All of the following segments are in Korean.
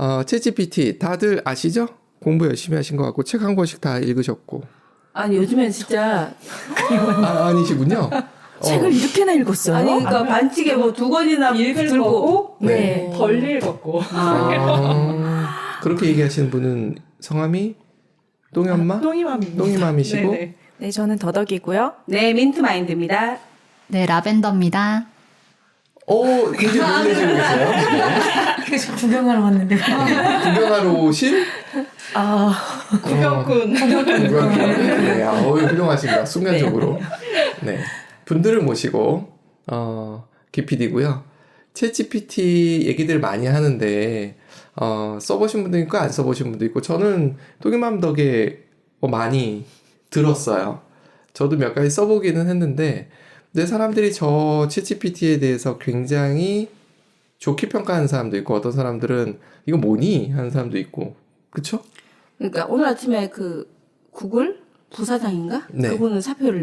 챗GPT 다들 아시죠? 공부 열심히 하신 것 같고 책 한 권씩 다 읽으셨고. 아니 요즘엔 진짜 아니시군요. 책을 이렇게나 읽었어요? 아니 그러니까 반칙에 뭐 2권이나 읽을 들고 거고 네. 덜 읽었고. 그렇게 얘기하시는 분은 성함이 똥이엄마? 똥이맘이시고. 네, 저는 더덕이고요. 네 민트마인드입니다. 네, 라벤더입니다. 굉장히 놀라시고 계세요. 그래서 구경하러 왔는데. 구경하러 오신? 구경꾼. 네, 훌륭하십니다. 순간적으로. 네. 분들을 모시고, 기피디고요. 챗GPT 얘기들 많이 하는데, 써보신 분도 있고, 안 써보신 분도 있고, 저는 똥이맘 덕에 많이 들었어요. 저도 몇 가지 써보기는 했는데, 근데 사람들이 저 챗GPT에 대해서 굉장히 좋게 평가하는 사람도 있고, 어떤 사람들은 이거 뭐니? 하는 사람도 있고, 그쵸? 그러니까 오늘 아침에 그 구글 부사장인가? 네. 그분은 사표를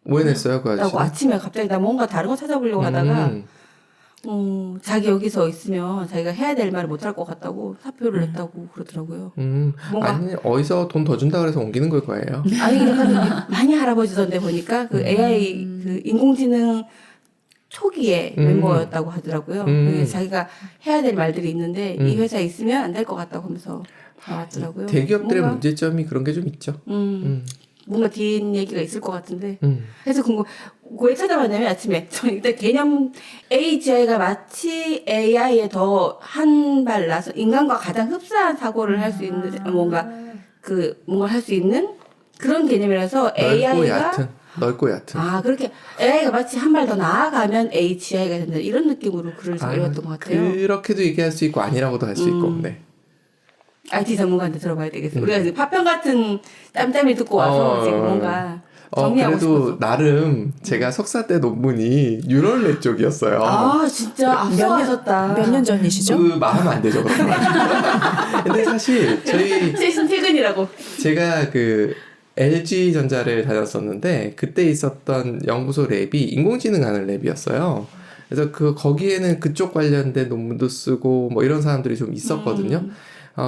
왜 냈어요, 그 냈다고 아저씨? 아침에 갑자기 나 뭔가 다른 거 찾아보려고 하다가 자기 여기서 있으면 자기가 해야 될 말을 못할 것 같다고 사표를 냈다고 그러더라고요. 뭔가 아니, 어디서 돈 더 준다 그래서 옮기는 걸 거예요. 아니 그러니까 많이 할아버지던데 보니까 그 AI 그 인공지능 초기에 멤버였다고 하더라고요. 그래서 자기가 해야 될 말들이 있는데 이 회사에 있으면 안 될 것 같다고 하면서 나왔더라고요. 대기업들의 뭔가, 문제점이 그런 게 좀 있죠. 뭔가 뒷얘기가 있을 것 같은데. 그래서 왜 찾아봤냐면 아침에 저 일단 개념 AGI가 마치 AI에 더 한 발 나서 인간과 가장 흡사한 사고를 할 수 있는 뭔가 할 수 있는 그런 개념이라서 AI가 넓고 얕은. 그렇게 AI가 마치 한 발 더 나아가면 HI가 된다 이런 느낌으로 글을 읽었던 것 같아요. 그렇게도 얘기할 수 있고 아니라고도 할 수 있고. 네. IT 전문가한테 들어봐야 되겠어요. 우리가 이제 파편 같은 짬짬이 듣고 와서 지금 뭔가 정리하고 그래도 싶어서. 나름 제가 석사 때 논문이 뉴럴넷 쪽이었어요. 진짜 앞서가셨다. 몇 년 전이시죠? 마음 안 되죠, 그런 거. 근데 사실 최신 퇴근이라고. 제가 LG전자를 다녔었는데 그때 있었던 연구소 랩이 인공지능 하는 랩이었어요. 그래서 거기에는 그쪽 관련된 논문도 쓰고 뭐 이런 사람들이 좀 있었거든요.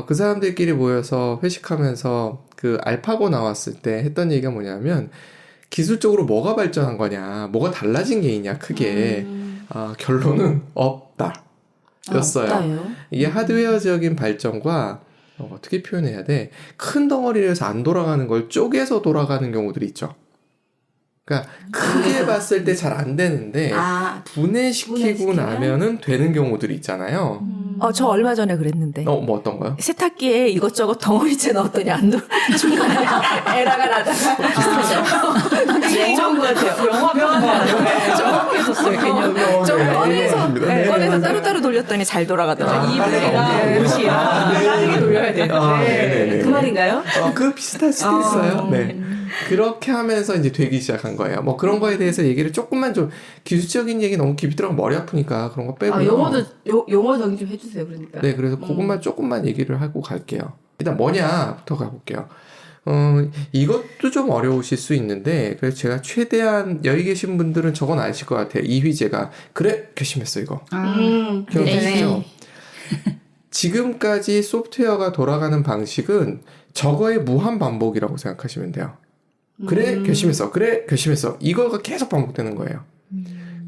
그 사람들끼리 모여서 회식하면서 알파고 나왔을 때 했던 얘기가 뭐냐면 기술적으로 뭐가 발전한 거냐, 뭐가 달라진 게 있냐, 크게. 결론은 없다. 였어요. 없다요? 이게 하드웨어적인 발전과 어떻게 표현해야 돼? 큰 덩어리에서 안 돌아가는 걸 쪼개서 돌아가는 경우들이 있죠. 그러니까 크게 봤을 때 잘 안 되는데 분해시키고 나면은 되는 경우들이 있잖아요. 저 얼마 전에 그랬는데. 뭐 어떤 거요? 세탁기에 이것저것 덩어리째 넣었더니 안 중간에 에러가 나다가 굉장히 좋은 것 같아요. 영화 정확했었어요. 개념이. 좀 꺼내서 따로따로 돌렸더니 잘 돌아가더라고요. 이불이랑 옷이랑 다르게 돌려야 네. 그 말인가요? 비슷할 수도 있어요. 네. 그렇게 하면서 이제 되기 시작한 거예요. 뭐 그런 거에 대해서 얘기를 조금만 좀 기술적인 얘기 너무 깊이 들어가면 머리 아프니까 그런 거 빼고요. 영어 정의 좀 해주세요. 그러니까. 네, 그래서 그것만 조금만 얘기를 하고 갈게요. 일단 뭐냐부터 가볼게요. 이것도 좀 어려우실 수 있는데 그래서 제가 최대한 여기 계신 분들은 저건 아실 것 같아요. 이휘재가 그래 결심했어 이거. 기억나시죠? 지금까지 소프트웨어가 돌아가는 방식은 저거의 무한 반복이라고 생각하시면 돼요. 그래 결심했어. 그래 결심했어. 이거가 계속 반복되는 거예요.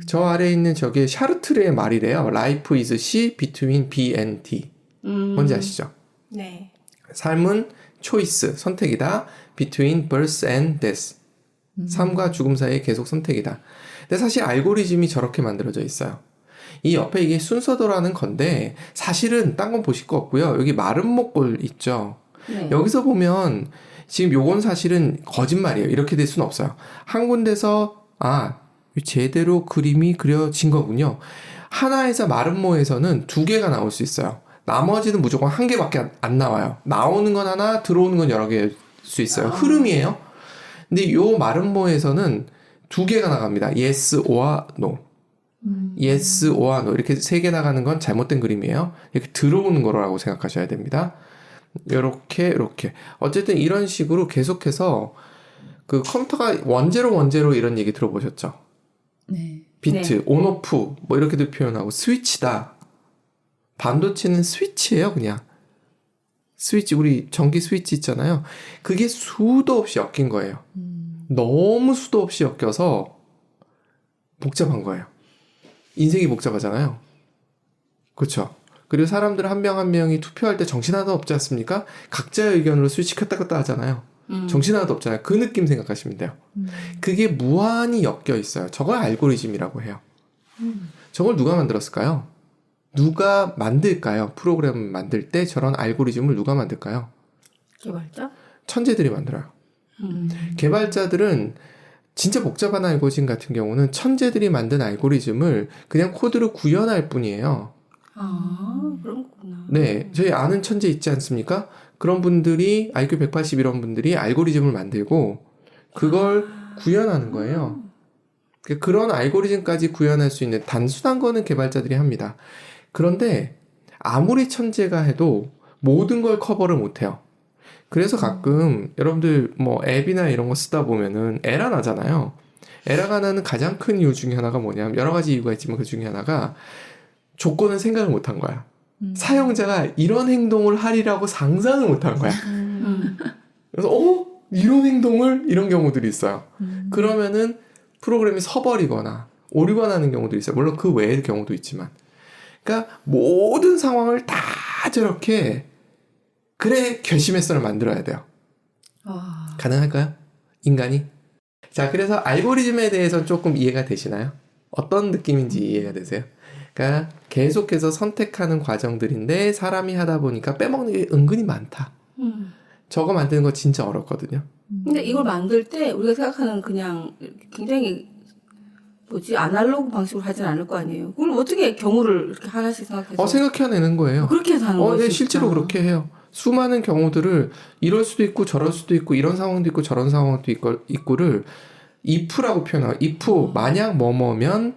저 아래에 있는 저게 샤르트르의 말이래요. Life is C between B and D. 뭔지 아시죠? 네. 삶은 choice, 선택이다. Between birth and death. 삶과 죽음 사이에 계속 선택이다. 근데 사실 알고리즘이 저렇게 만들어져 있어요. 이 옆에 이게 순서도라는 건데 사실은 딴 건 보실 거 없고요. 여기 마른 목골 있죠. 네. 여기서 보면 지금 요건 사실은 거짓말이에요. 이렇게 될 수는 없어요. 한 군데서 제대로 그림이 그려진 거군요. 하나에서 마른 모에서는 2개가 나올 수 있어요. 나머지는 무조건 1개밖에 안 나와요. 나오는 건 하나, 들어오는 건 여러 개일 수 있어요. 흐름이에요. 근데 요 마른 모에서는 2개가 나갑니다. yes or no. yes or no. 이렇게 3개 나가는 건 잘못된 그림이에요. 이렇게 들어오는 거라고 생각하셔야 됩니다. 요렇게. 어쨌든 이런 식으로 계속해서 컴퓨터가 원제로 이런 얘기 들어보셨죠? 네. 비트, 온오프, 뭐 이렇게도 표현하고 스위치다. 반도체는 스위치예요, 그냥. 스위치, 우리 전기 스위치 있잖아요. 그게 수도 없이 엮인 거예요. 너무 수도 없이 엮여서 복잡한 거예요. 인생이 복잡하잖아요. 그렇죠. 그리고 사람들 한 명 한 명이 투표할 때 정신 하나도 없지 않습니까? 각자의 의견으로 스위치 켰다 켰다 하잖아요. 정신 하나도 없잖아요. 그 느낌 생각하시면 돼요. 그게 무한히 엮여 있어요. 저걸 알고리즘이라고 해요. 저걸 누가 만들었을까요? 누가 만들까요? 프로그램을 만들 때 저런 알고리즘을 누가 만들까요? 개발자? 천재들이 만들어요. 개발자들은 진짜 복잡한 알고리즘 같은 경우는 천재들이 만든 알고리즘을 그냥 코드로 구현할 뿐이에요. 아, 그런 거구나. 네, 저희 아는 천재 있지 않습니까? 그런 분들이 IQ 180 이런 분들이 알고리즘을 만들고 그걸 구현하는 거예요. 그런 알고리즘까지 구현할 수 있는 단순한 거는 개발자들이 합니다. 그런데 아무리 천재가 해도 모든 걸 커버를 못해요. 그래서 가끔 여러분들 뭐 앱이나 이런 거 쓰다 보면은 에러 나잖아요. 에러가 나는 가장 큰 이유 중에 하나가 뭐냐면 여러 가지 이유가 있지만 그 중에 하나가 조건을 생각을 못한 거야. 사용자가 이런 행동을 하리라고 상상을 못한 거야. 그래서 이런 행동을 이런 경우들이 있어요. 그러면은 프로그램이 서버리거나 오류가 나는 경우도 있어요. 물론 그 외의 경우도 있지만. 그러니까 모든 상황을 다 저렇게 그래 결심했어를 만들어야 돼요. 가능할까요? 인간이? 자, 그래서 알고리즘에 대해서 조금 이해가 되시나요? 어떤 느낌인지 이해가 되세요? 그러니까 계속해서 선택하는 과정들인데 사람이 하다 보니까 빼먹는 게 은근히 많다. 저거 만드는 거 진짜 어렵거든요. 근데 이걸 만들 때 우리가 생각하는 그냥 굉장히 아날로그 방식으로 하진 않을 거 아니에요. 그럼 어떻게 경우를 이렇게 하나씩 생각해서 생각해내는 거예요. 그렇게 해서 하는 거예요. 네, 실제로 그렇게 해요. 수많은 경우들을 이럴 수도 있고 저럴 수도 있고 이런 상황도 있고 저런 상황도 있고를 if라고 표현해요. if 만약 뭐뭐면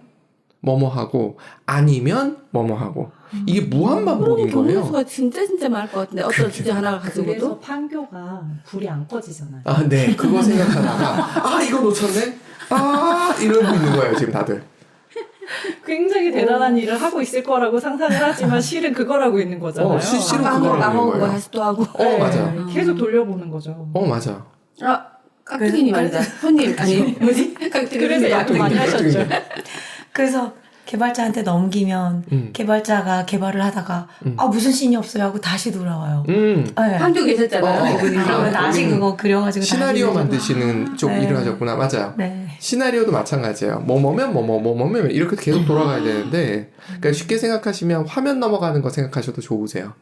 뭐뭐하고 아니면 뭐뭐하고 이게 무한 반복인 거예요. 경우수가 진짜 많을 것 같은데 어떤 주제 하나를 그래서 가지고도 판교가 불이 안 꺼지잖아요. 아, 네. 그거 생각하다가 이거 놓쳤네? 이러고 있는 거예요, 지금 다들. 굉장히 대단한 일을 하고 있을 거라고 상상을 하지만 실은 그걸 하고 있는 거잖아요. 실제로 아까 그걸 하고 있는 까먹은 거 거예요. 다시 또 하고 맞아. 계속 돌려보는 거죠. 맞아. 깍두기님 말이다. 손님 아니 뭐지? 그래서 야구 많이 하셨죠. 그래서 개발자한테 넘기면 개발자가 개발을 하다가 무슨 씬이 없어요 하고 다시 돌아와요. 네. 한쪽 계셨잖아요. 이분이. 그러면 다시 그거 그려가지고 시나리오 만드시는 쪽 네. 일을 하셨구나. 맞아요. 네. 시나리오도 마찬가지예요. 뭐뭐면 이렇게 계속 돌아가야 되는데 그러니까 쉽게 생각하시면 화면 넘어가는 거 생각하셔도 좋으세요.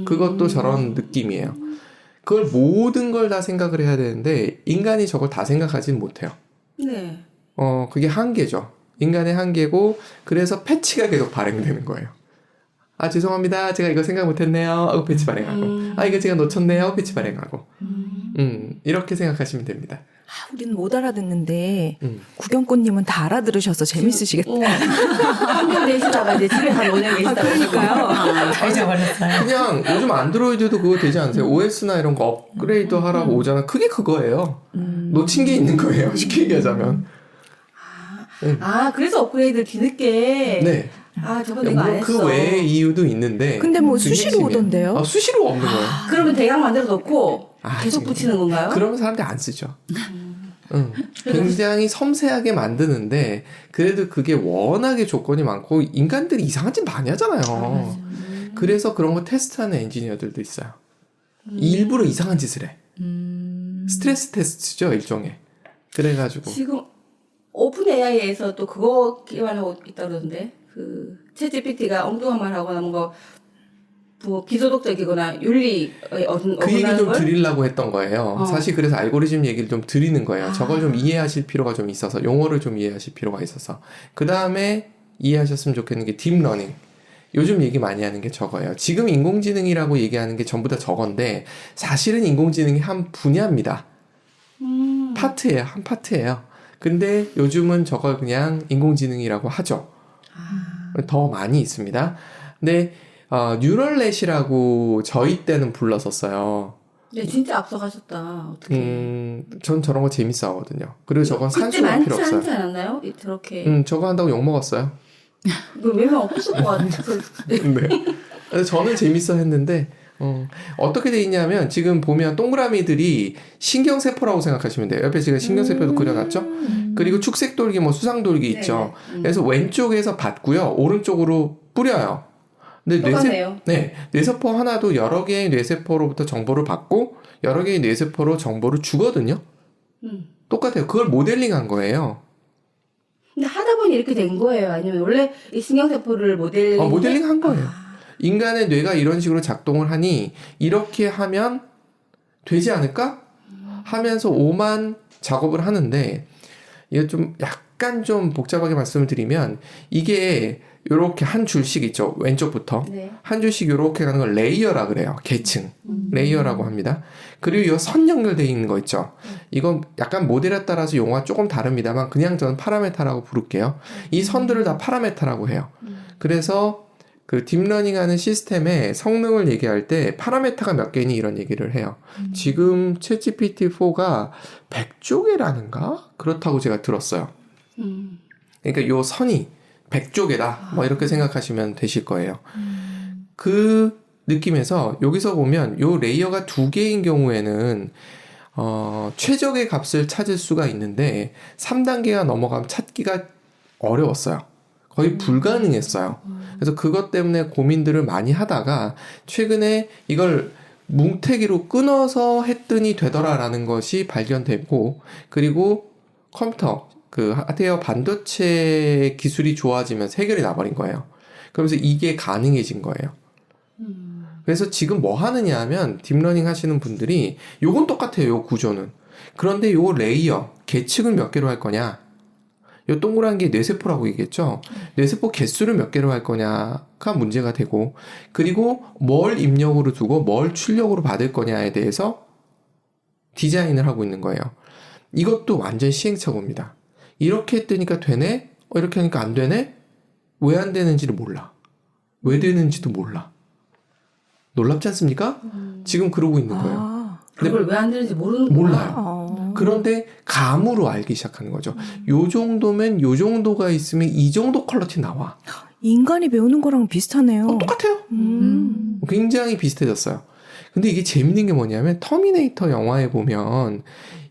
그것도 저런 느낌이에요. 그걸 모든 걸 다 생각을 해야 되는데 인간이 저걸 다 생각하지는 못해요. 네. 그게 한계죠. 인간의 한계고 그래서 패치가 계속 발행되는 거예요. 죄송합니다. 제가 이거 생각 못했네요. 하고 패치 발행하고 이거 제가 놓쳤네요. 패치 발행하고 이렇게 생각하시면 됩니다. 우리는 못 알아듣는데 구경꾼님은 다 알아들으셔서 재밌으시겠다. 한명 내시다가 이제 집에 한 5년 계시다가 그러니까요. 다 잊어버렸어요. 그냥 요즘 안드로이드도 그거 되지 않으세요? OS나 이런 거 업그레이드 하라고 오잖아. 그게 그거예요. 놓친 게 있는 거예요. 쉽게 얘기하자면. 그래서 업그레이드를 뒤늦게. 네. 저건 내가 안 물론 했어. 그 외의 이유도 있는데. 근데 뭐 그게 수시로 핵심이에요. 오던데요? 수시로 없는 거예요. 그러면 대강 만들어 놓고 계속 지금. 붙이는 건가요? 그러면 사람들이 안 쓰죠. 굉장히 섬세하게 만드는데 그래도 그게 워낙에 조건이 많고 인간들이 이상한 짓 많이 하잖아요. 그래서 그런 거 테스트하는 엔지니어들도 있어요. 일부러 이상한 짓을 해. 스트레스 테스트죠, 일종의. 그래가지고 지금 오픈 AI에서 또 그거 개발하고 있다 그러던데 챗 GPT가 엉뚱한 말 하거나 뭔가 뭐 비도덕적이거나 윤리에 그 얘기 좀 드리려고 했던 거예요. 사실 그래서 알고리즘 얘기를 좀 드리는 거예요. 저걸 좀 이해하실 필요가 좀 있어서 용어를 좀 이해하실 필요가 있어서 그 다음에 이해하셨으면 좋겠는 게 딥러닝. 요즘 얘기 많이 하는 게 저거예요. 지금 인공지능이라고 얘기하는 게 전부 다 저건데 사실은 인공지능이 한 분야입니다. 파트예요. 한 파트예요. 근데 요즘은 저걸 그냥 인공지능이라고 하죠. 더 많이 있습니다. 근데 뉴럴넷이라고 저희 때는 불렀었어요. 네, 진짜 앞서가셨다. 어떻게? 전 저런 거 재밌어 하거든요. 그리고 저건 그때 산수가 많지 필요 없어요. 않지 않았나요? 저렇게. 저거 한다고 욕 먹었어요. 몇 명 없었을 것 같아. 네. 그래서 저는 재밌어 했는데 어떻게 돼 있냐면 지금 보면 동그라미들이 신경세포라고 생각하시면 돼요. 옆에 제가 신경세포도 그려놨죠. 그리고 축색돌기, 뭐 수상돌기 있죠. 그래서 왼쪽에서 받고요, 오른쪽으로 뿌려요. 근데 뇌세포 하나도 여러 개의 뇌세포로부터 정보를 받고 여러 개의 뇌세포로 정보를 주거든요. 똑같아요. 그걸 모델링한 거예요. 근데 하다 보니 이렇게 된 거예요? 아니면 원래 이 신경세포를 모델링한 거예요. 인간의 뇌가 이런 식으로 작동을 하니 이렇게 하면 되지 않을까? 하면서 오만 작업을 하는데, 이거 좀 약간 좀 복잡하게 말씀을 드리면, 이게 요렇게 한 줄씩 있죠. 왼쪽부터. 한 줄씩 요렇게 가는 걸 레이어라 그래요. 계층. 레이어라고 합니다. 그리고 이 선 연결되어 있는 거 있죠. 이건 약간 모델에 따라서 용어가 조금 다릅니다만 그냥 저는 파라메타라고 부를게요. 이 선들을 다 파라메타라고 해요. 그래서 그 딥러닝 하는 시스템의 성능을 얘기할 때 파라메타가 몇 개니 이런 얘기를 해요. 지금 챗GPT-4가 100조 개라는가? 그렇다고 제가 들었어요. 그러니까 요 선이 100조 개다. 뭐 이렇게 생각하시면 되실 거예요. 그 느낌에서 여기서 보면 요 레이어가 2개인 경우에는 최적의 값을 찾을 수가 있는데 3단계가 넘어가면 찾기가 어려웠어요. 거의 불가능했어요. 그래서 그것 때문에 고민들을 많이 하다가 최근에 이걸 뭉태기로 끊어서 했더니 되더라라는 것이 발견되고, 그리고 컴퓨터, 그 하드웨어 반도체 기술이 좋아지면서 해결이 나버린 거예요. 그러면서 이게 가능해진 거예요. 그래서 지금 뭐 하느냐 하면 딥러닝 하시는 분들이 요건 똑같아요. 요 구조는. 그런데 요 레이어, 계층을 몇 개로 할 거냐, 요 동그란 게 뇌세포라고 얘기했죠. 뇌세포 개수를 몇 개로 할 거냐가 문제가 되고, 그리고 뭘 입력으로 두고 뭘 출력으로 받을 거냐에 대해서 디자인을 하고 있는 거예요. 이것도 완전 시행착오입니다. 이렇게 했더니까 되네? 이렇게 하니까 안 되네? 왜 안 되는지를 몰라. 왜 되는지도 몰라. 놀랍지 않습니까? 지금 그러고 있는 거예요. 그걸 왜 안 되는지 몰라요. 그런데 감으로 알기 시작하는 거죠. 요 정도면 요 정도가 있으면 이 정도 퀄러티 나와. 인간이 배우는 거랑 비슷하네요. 똑같아요. 굉장히 비슷해졌어요. 근데 이게 재밌는 게 뭐냐면 터미네이터 영화에 보면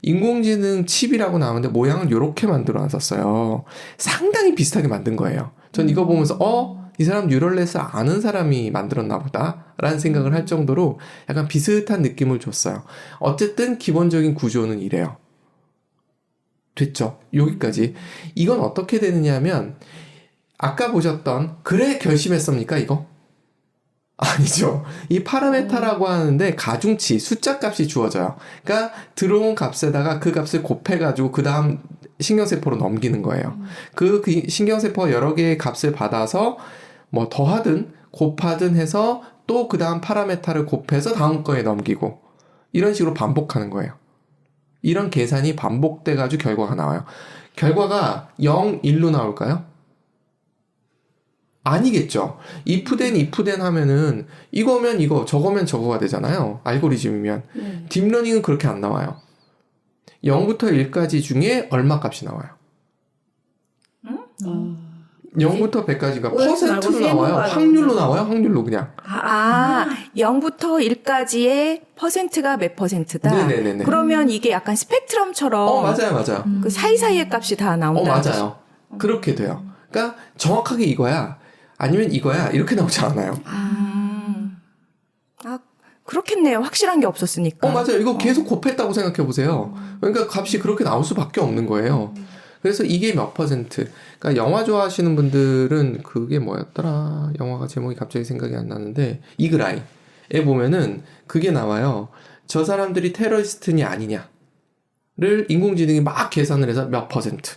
인공지능 칩이라고 나오는데 모양을 요렇게 만들어 놨었어요. 상당히 비슷하게 만든 거예요. 전 이거 보면서 이 사람 뉴럴넷을 아는 사람이 만들었나 보다 라는 생각을 할 정도로 약간 비슷한 느낌을 줬어요. 어쨌든 기본적인 구조는 이래요. 됐죠? 여기까지. 이건 어떻게 되느냐 하면 아까 보셨던 그래 결심했습니까 이거? 아니죠. 이 파라메타라고 하는데 가중치, 숫자 값이 주어져요. 그러니까 들어온 값에다가 그 값을 곱해가지고 그 다음 신경세포로 넘기는 거예요. 그 신경세포가 여러 개의 값을 받아서 뭐 더하든 곱하든 해서 또 그 다음 파라메타를 곱해서 다음 거에 넘기고 이런 식으로 반복하는 거예요. 이런 계산이 반복돼가지고 결과가 나와요. 결과가 0, 1로 나올까요? 아니겠죠. if then 하면은 이거면 이거, 저거면 저거가 되잖아요. 알고리즘이면. 딥러닝은 그렇게 안 나와요. 0부터 1까지 중에 얼마 값이 나와요. 0부터 100까지가 퍼센트로 나와요. 확률로 나와요. 확률로 그냥. 0부터 1까지의 퍼센트가 몇 퍼센트다. 네네네. 그러면 이게 약간 스펙트럼처럼 맞아요. 그 사이사이의 값이 다 나온다. 맞아요. 그렇게 돼요. 그러니까 정확하게 이거야. 아니면 이거야. 이렇게 나오지 않아요. 그렇겠네요. 확실한 게 없었으니까. 맞아요. 이거 계속 곱했다고 생각해 보세요. 그러니까 값이 그렇게 나올 수밖에 없는 거예요. 그래서 이게 몇 퍼센트. 그러니까 영화 좋아하시는 분들은 그게 뭐였더라. 영화가 제목이 갑자기 생각이 안 나는데 이글아이에 보면은 그게 나와요. 저 사람들이 테러리스트니 아니냐를 인공지능이 막 계산을 해서 몇 퍼센트.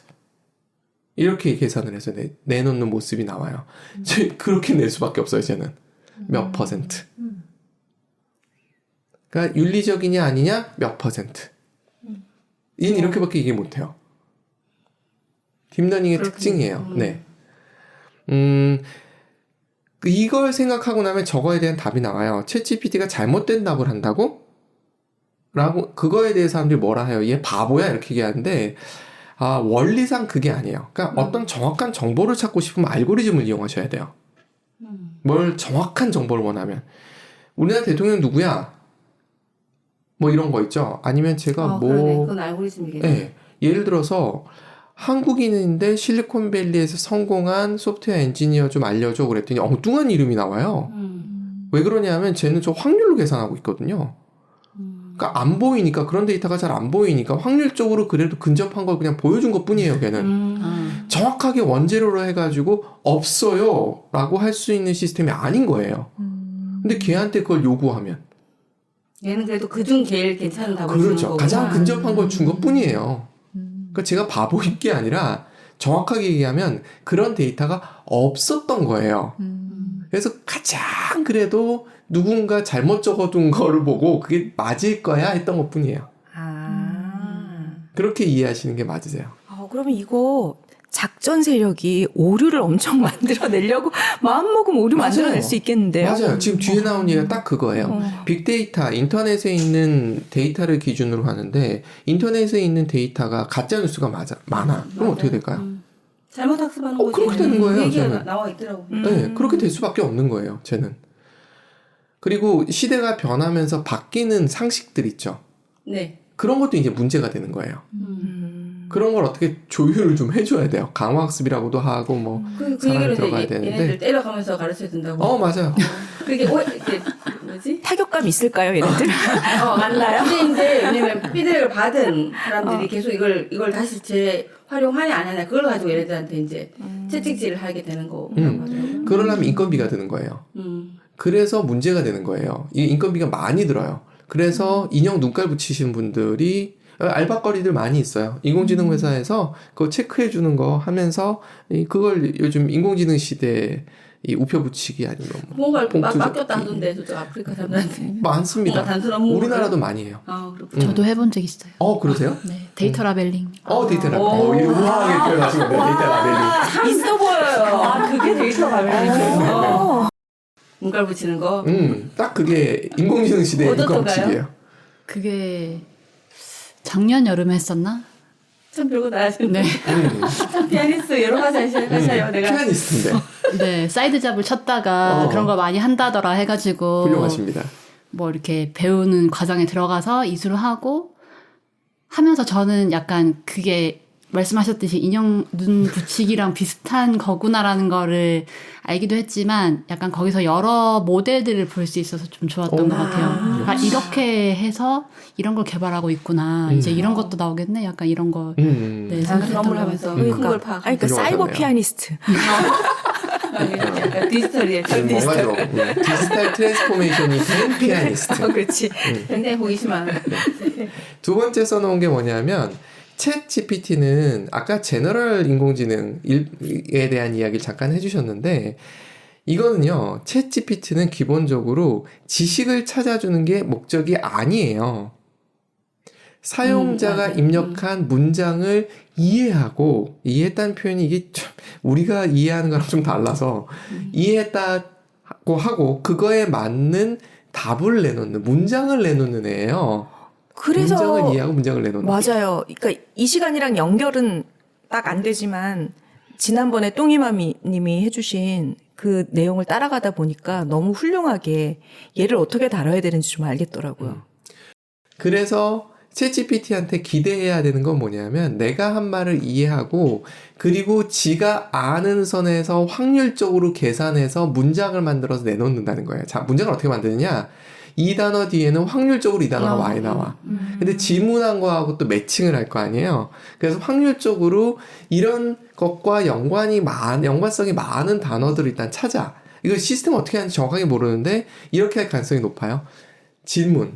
이렇게 계산을 해서 내놓는 모습이 나와요. 그렇게 낼 수밖에 없어요, 쟤는. 몇 퍼센트. 그러니까 윤리적이냐 아니냐 몇 퍼센트. 얘는 이렇게밖에 얘기 못해요. 딥러닝의 특징이에요. 네. 이걸 생각하고 나면 저거에 대한 답이 나와요. 챗GPT가 잘못된 답을 한다고? 라고 그거에 대해 사람들이 뭐라 해요? 얘 바보야 이렇게 얘기하는데 원리상 그게 아니에요. 그러니까 어떤 정확한 정보를 찾고 싶으면 알고리즘을 이용하셔야 돼요. 뭘 정확한 정보를 원하면. 우리나라 대통령 누구야? 뭐 이런 거 있죠. 아니면 제가 그러네. 그건 알고리즘이겠네. 네, 예를 들어서 한국인인데 실리콘밸리에서 성공한 소프트웨어 엔지니어 좀 알려줘 그랬더니 엉뚱한 이름이 나와요. 왜 그러냐면 쟤는 저 확률로 계산하고 있거든요. 그러니까 안 보이니까, 그런 데이터가 잘 안 보이니까 확률적으로 그래도 근접한 걸 그냥 보여준 것 뿐이에요, 걔는. 정확하게 원재료로 해가지고 없어요 라고 할 수 있는 시스템이 아닌 거예요. 근데 걔한테 그걸 요구하면, 얘는 그래도 그중 제일 괜찮은 답을 주는 그렇죠. 거구나. 가장 근접한 걸 준 것 뿐이에요. 그러니까 제가 바보인 게 아니라 정확하게 얘기하면 그런 데이터가 없었던 거예요. 그래서 가장 그래도 누군가 잘못 적어둔 거를 보고 그게 맞을 거야 했던 것 뿐이에요. 그렇게 이해하시는 게 맞으세요. 그러면 이거 작전 세력이 오류를 엄청 만들어내려고 마음먹으면 오류 맞아요. 만들어낼 수 있겠는데요? 맞아요. 지금 뒤에 나온 얘기가 딱 그거예요. 빅데이터, 인터넷에 있는 데이터를 기준으로 하는데 인터넷에 있는 데이터가 가짜뉴스가 많아. 그럼 어떻게 될까요? 잘못 학습하는 거지. 그렇게 되는 거예요, 얘기가 저는. 나와 있더라고. 네, 그렇게 될 수밖에 없는 거예요, 쟤는. 그리고 시대가 변하면서 바뀌는 상식들 있죠. 네. 그런 것도 이제 문제가 되는 거예요. 그런 걸 어떻게 조율을 좀 해줘야 돼요. 강화학습이라고도 하고 뭐 그 사람이 얘기를 들어가야 이제 되는데. 얘네들 때려가면서 가르쳐야 된다고. 맞아요. 그게 이게 뭐지? 타격감 있을까요, 얘네들? 맞나요? 근데 이제 왜냐면 피드백을 받은 사람들이 계속 이걸 다시 재활용하냐 안 하냐 그걸 가지고 얘네들한테 이제 채찍질을 하게 되는 거. 그러려면 인건비가 드는 거예요. 그래서 문제가 되는 거예요. 이 인건비가 많이 들어요. 그래서 인형 눈깔 붙이시는 분들이 알바거리들 많이 있어요. 인공지능 회사에서 그거 체크해 주는 거 하면서 그걸 요즘 인공지능 시대에 이 우표 붙이기 아니면 뭔가 봉투 맡겼다 접기. 하던데 저쪽 아프리카 사람들한테. 많습니다. 뭔가 단순 업무. 우리나라도 많이 해요. 그렇구나. 저도 해본 적 있어요. 그러세요? 네, 데이터 라벨링. 데이터 라벨링. 이거 우아하게 표현하시면 돼요. 데이터 라벨링. 있어 보여요. 그게 데이터 라벨링이에요. 눈깔 붙이는 거. 딱 그게 인공지능 시대의 인건 어떻던가요? 붙이기예요. 그게 작년 여름에 했었나? 참 별거 다 하시는데. 네. 참 피아니스트 여러 가지 하셔요. 내가. 피아니스트인데 네, 사이드 잡을 쳤다가 그런 걸 많이 한다더라 해가지고 훌륭하십니다. 뭐 이렇게 배우는 과정에 들어가서 이수를 하고 하면서 저는 약간 그게 말씀하셨듯이 인형 눈 붙이기랑 비슷한 거구나라는 거를 알기도 했지만 약간 거기서 여러 모델들을 볼 수 있어서 좀 좋았던 것 같아요. 이렇게 해서 이런 걸 개발하고 있구나. 이제 이런 것도 나오겠네. 약간 이런 거. 네, 단순 업무를 생각했던 하면서 것 큰 걸 파악. 그러니까 사이버 훌륭하셨네요. 피아니스트. 약간 디지털이에요. 뭔가죠. 디지털 트랜스포메이션이 된 피아니스트. 그렇지. 굉장히 호기심한. 두 번째 써놓은 게 뭐냐면 챗 GPT는 아까 제너럴 인공지능에 대한 이야기를 잠깐 해주셨는데 이거는요. 챗 GPT는 기본적으로 지식을 찾아주는 게 목적이 아니에요. 사용자가 입력한 문장을 이해하고 이해했다는 표현이 이게 참 우리가 이해하는 거랑 좀 달라서 이해했다고 하고 그거에 맞는 답을 내놓는 문장을 내놓는 애예요. 그래서 문장을 이해하고 문장을 내놓는 맞아요. 그러니까 이 시간이랑 연결은 딱 안 되지만 지난번에 똥이마님이 해주신 그 내용을 따라가다 보니까 너무 훌륭하게 얘를 어떻게 다뤄야 되는지 좀 알겠더라고요. 그래서 챗GPT한테 기대해야 되는 건 뭐냐면 내가 한 말을 이해하고 그리고 지가 아는 선에서 확률적으로 계산해서 문장을 만들어서 내놓는다는 거예요. 자, 문장을 어떻게 만드느냐? 이 단어 뒤에는 확률적으로 이 단어가 많이 나와. 근데 지문한 거하고 또 매칭을 할 거 아니에요. 그래서 확률적으로 이런 것과 연관성이 많은 단어들을 일단 찾아. 이거 시스템 어떻게 하는지 정확하게 모르는데 이렇게 할 가능성이 높아요. 질문.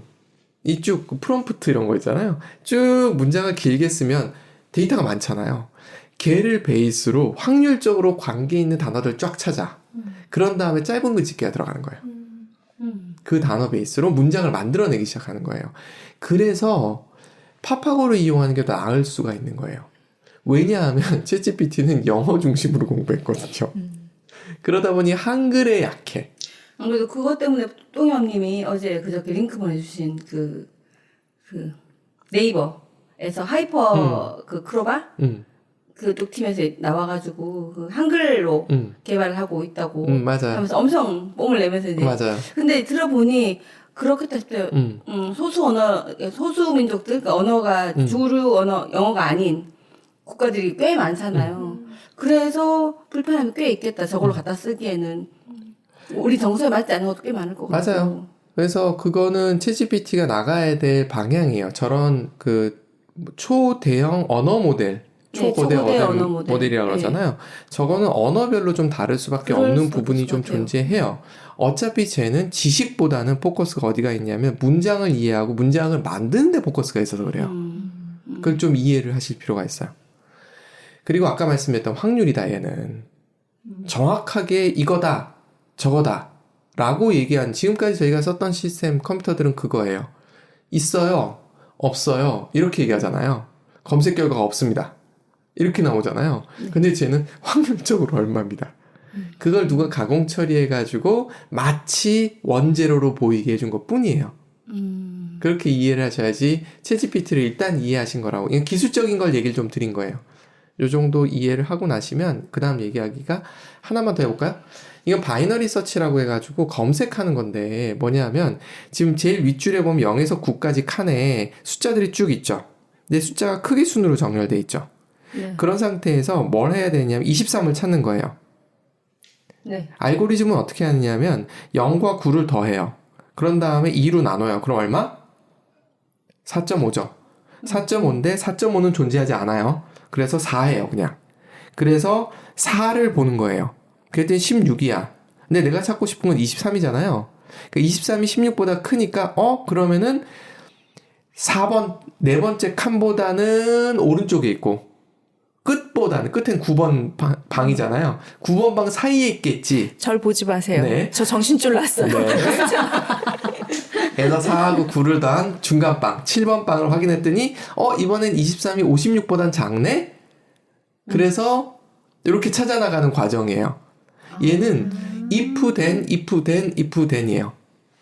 이쭉 프롬프트 이런 거 있잖아요. 쭉 문장을 길게 쓰면 데이터가 많잖아요. 걔를 베이스로 확률적으로 관계 있는 단어들 쫙 찾아. 그런 다음에 짧은 글짓기가 들어가는 거예요. 그 단어 베이스로 문장을 만들어내기 시작하는 거예요. 그래서 파파고를 이용하는 게 더 나을 수가 있는 거예요. 왜냐하면 챗GPT는 영어 중심으로 공부했거든요. 그러다 보니 한글에 약해. 그래도 그것 때문에 똥형님이 어제 그저께 링크 보내주신 그 네이버에서 하이퍼 그 크로바 그쪽 팀에서 나와가지고 그 한글로 개발을 하고 있다고 맞아요. 하면서 엄청 뽐을 내면서 이제. 맞아요. 근데 들어보니 그렇겠다 싶어요. 소수 언어, 소수 민족들, 그러니까 언어가 주류 언어, 영어가 아닌 국가들이 꽤 많잖아요. 그래서 불편함이 꽤 있겠다. 저걸로 갖다 쓰기에는 우리 정서에 맞지 않는 것도 꽤 많을 것 같아요. 맞아요. 그래서 그거는 챗GPT가 나가야 될 방향이에요. 저런 그 초대형 언어 모델, 초고대 언어 모델이라고 그러잖아요. 저거는 언어별로 좀 다를 수밖에 없는 부분이 좀 존재해요. 어차피 쟤는 지식보다는 포커스가 어디가 있냐면 문장을 이해하고 문장을 만드는 데 포커스가 있어서 그래요. 그걸 좀 이해를 하실 필요가 있어요. 그리고 아까 말씀드렸던 확률이다 얘는 정확하게 이거다 저거다 라고 얘기한 지금까지 저희가 썼던 시스템 컴퓨터들은 그거예요. 있어요 없어요 이렇게 얘기하잖아요. 검색 결과가 없습니다 이렇게 나오잖아요. 근데 쟤는 확률적으로 얼마입니다. 그걸 누가 가공 처리해가지고 마치 원제로로 보이게 해준 것 뿐이에요. 그렇게 이해를 하셔야지 챗GPT를 일단 이해하신 거라고. 이건 기술적인 걸 얘기를 좀 드린 거예요. 요 정도 이해를 하고 나시면 그 다음 얘기하기가 하나만 더 해볼까요? 이건 바이너리 서치라고 해가지고 검색하는 건데 뭐냐면 지금 제일 윗줄에 보면 0에서 9까지 칸에 숫자들이 쭉 있죠. 근데 숫자가 크기 순으로 정렬돼 있죠. 네. 그런 상태에서 뭘 해야 되냐면 23을 찾는 거예요. 네. 알고리즘은 어떻게 하느냐면 0과 9를 더해요. 그런 다음에 2로 나눠요. 그럼 얼마? 4.5죠. 4.5인데 4.5는 존재하지 않아요. 그래서 4예요, 그냥. 그래서 4를 보는 거예요. 그랬더니 16이야. 근데 내가 찾고 싶은 건 23이잖아요. 그러니까 23이 16보다 크니까 그러면은 4번, 네 번째 칸보다는 오른쪽에 있고 끝보다는 끝엔 9번 방이잖아요. 9번 방 사이에 있겠지. 절 보지 마세요. 네. 저 정신줄 났어요. 네. 그래서 4하고 9를 더한 중간빵 7번 빵을 확인했더니 이번엔 23이 56보단 작네? 그래서 이렇게 찾아나가는 과정이에요. 얘는 if then, if then, if then이에요.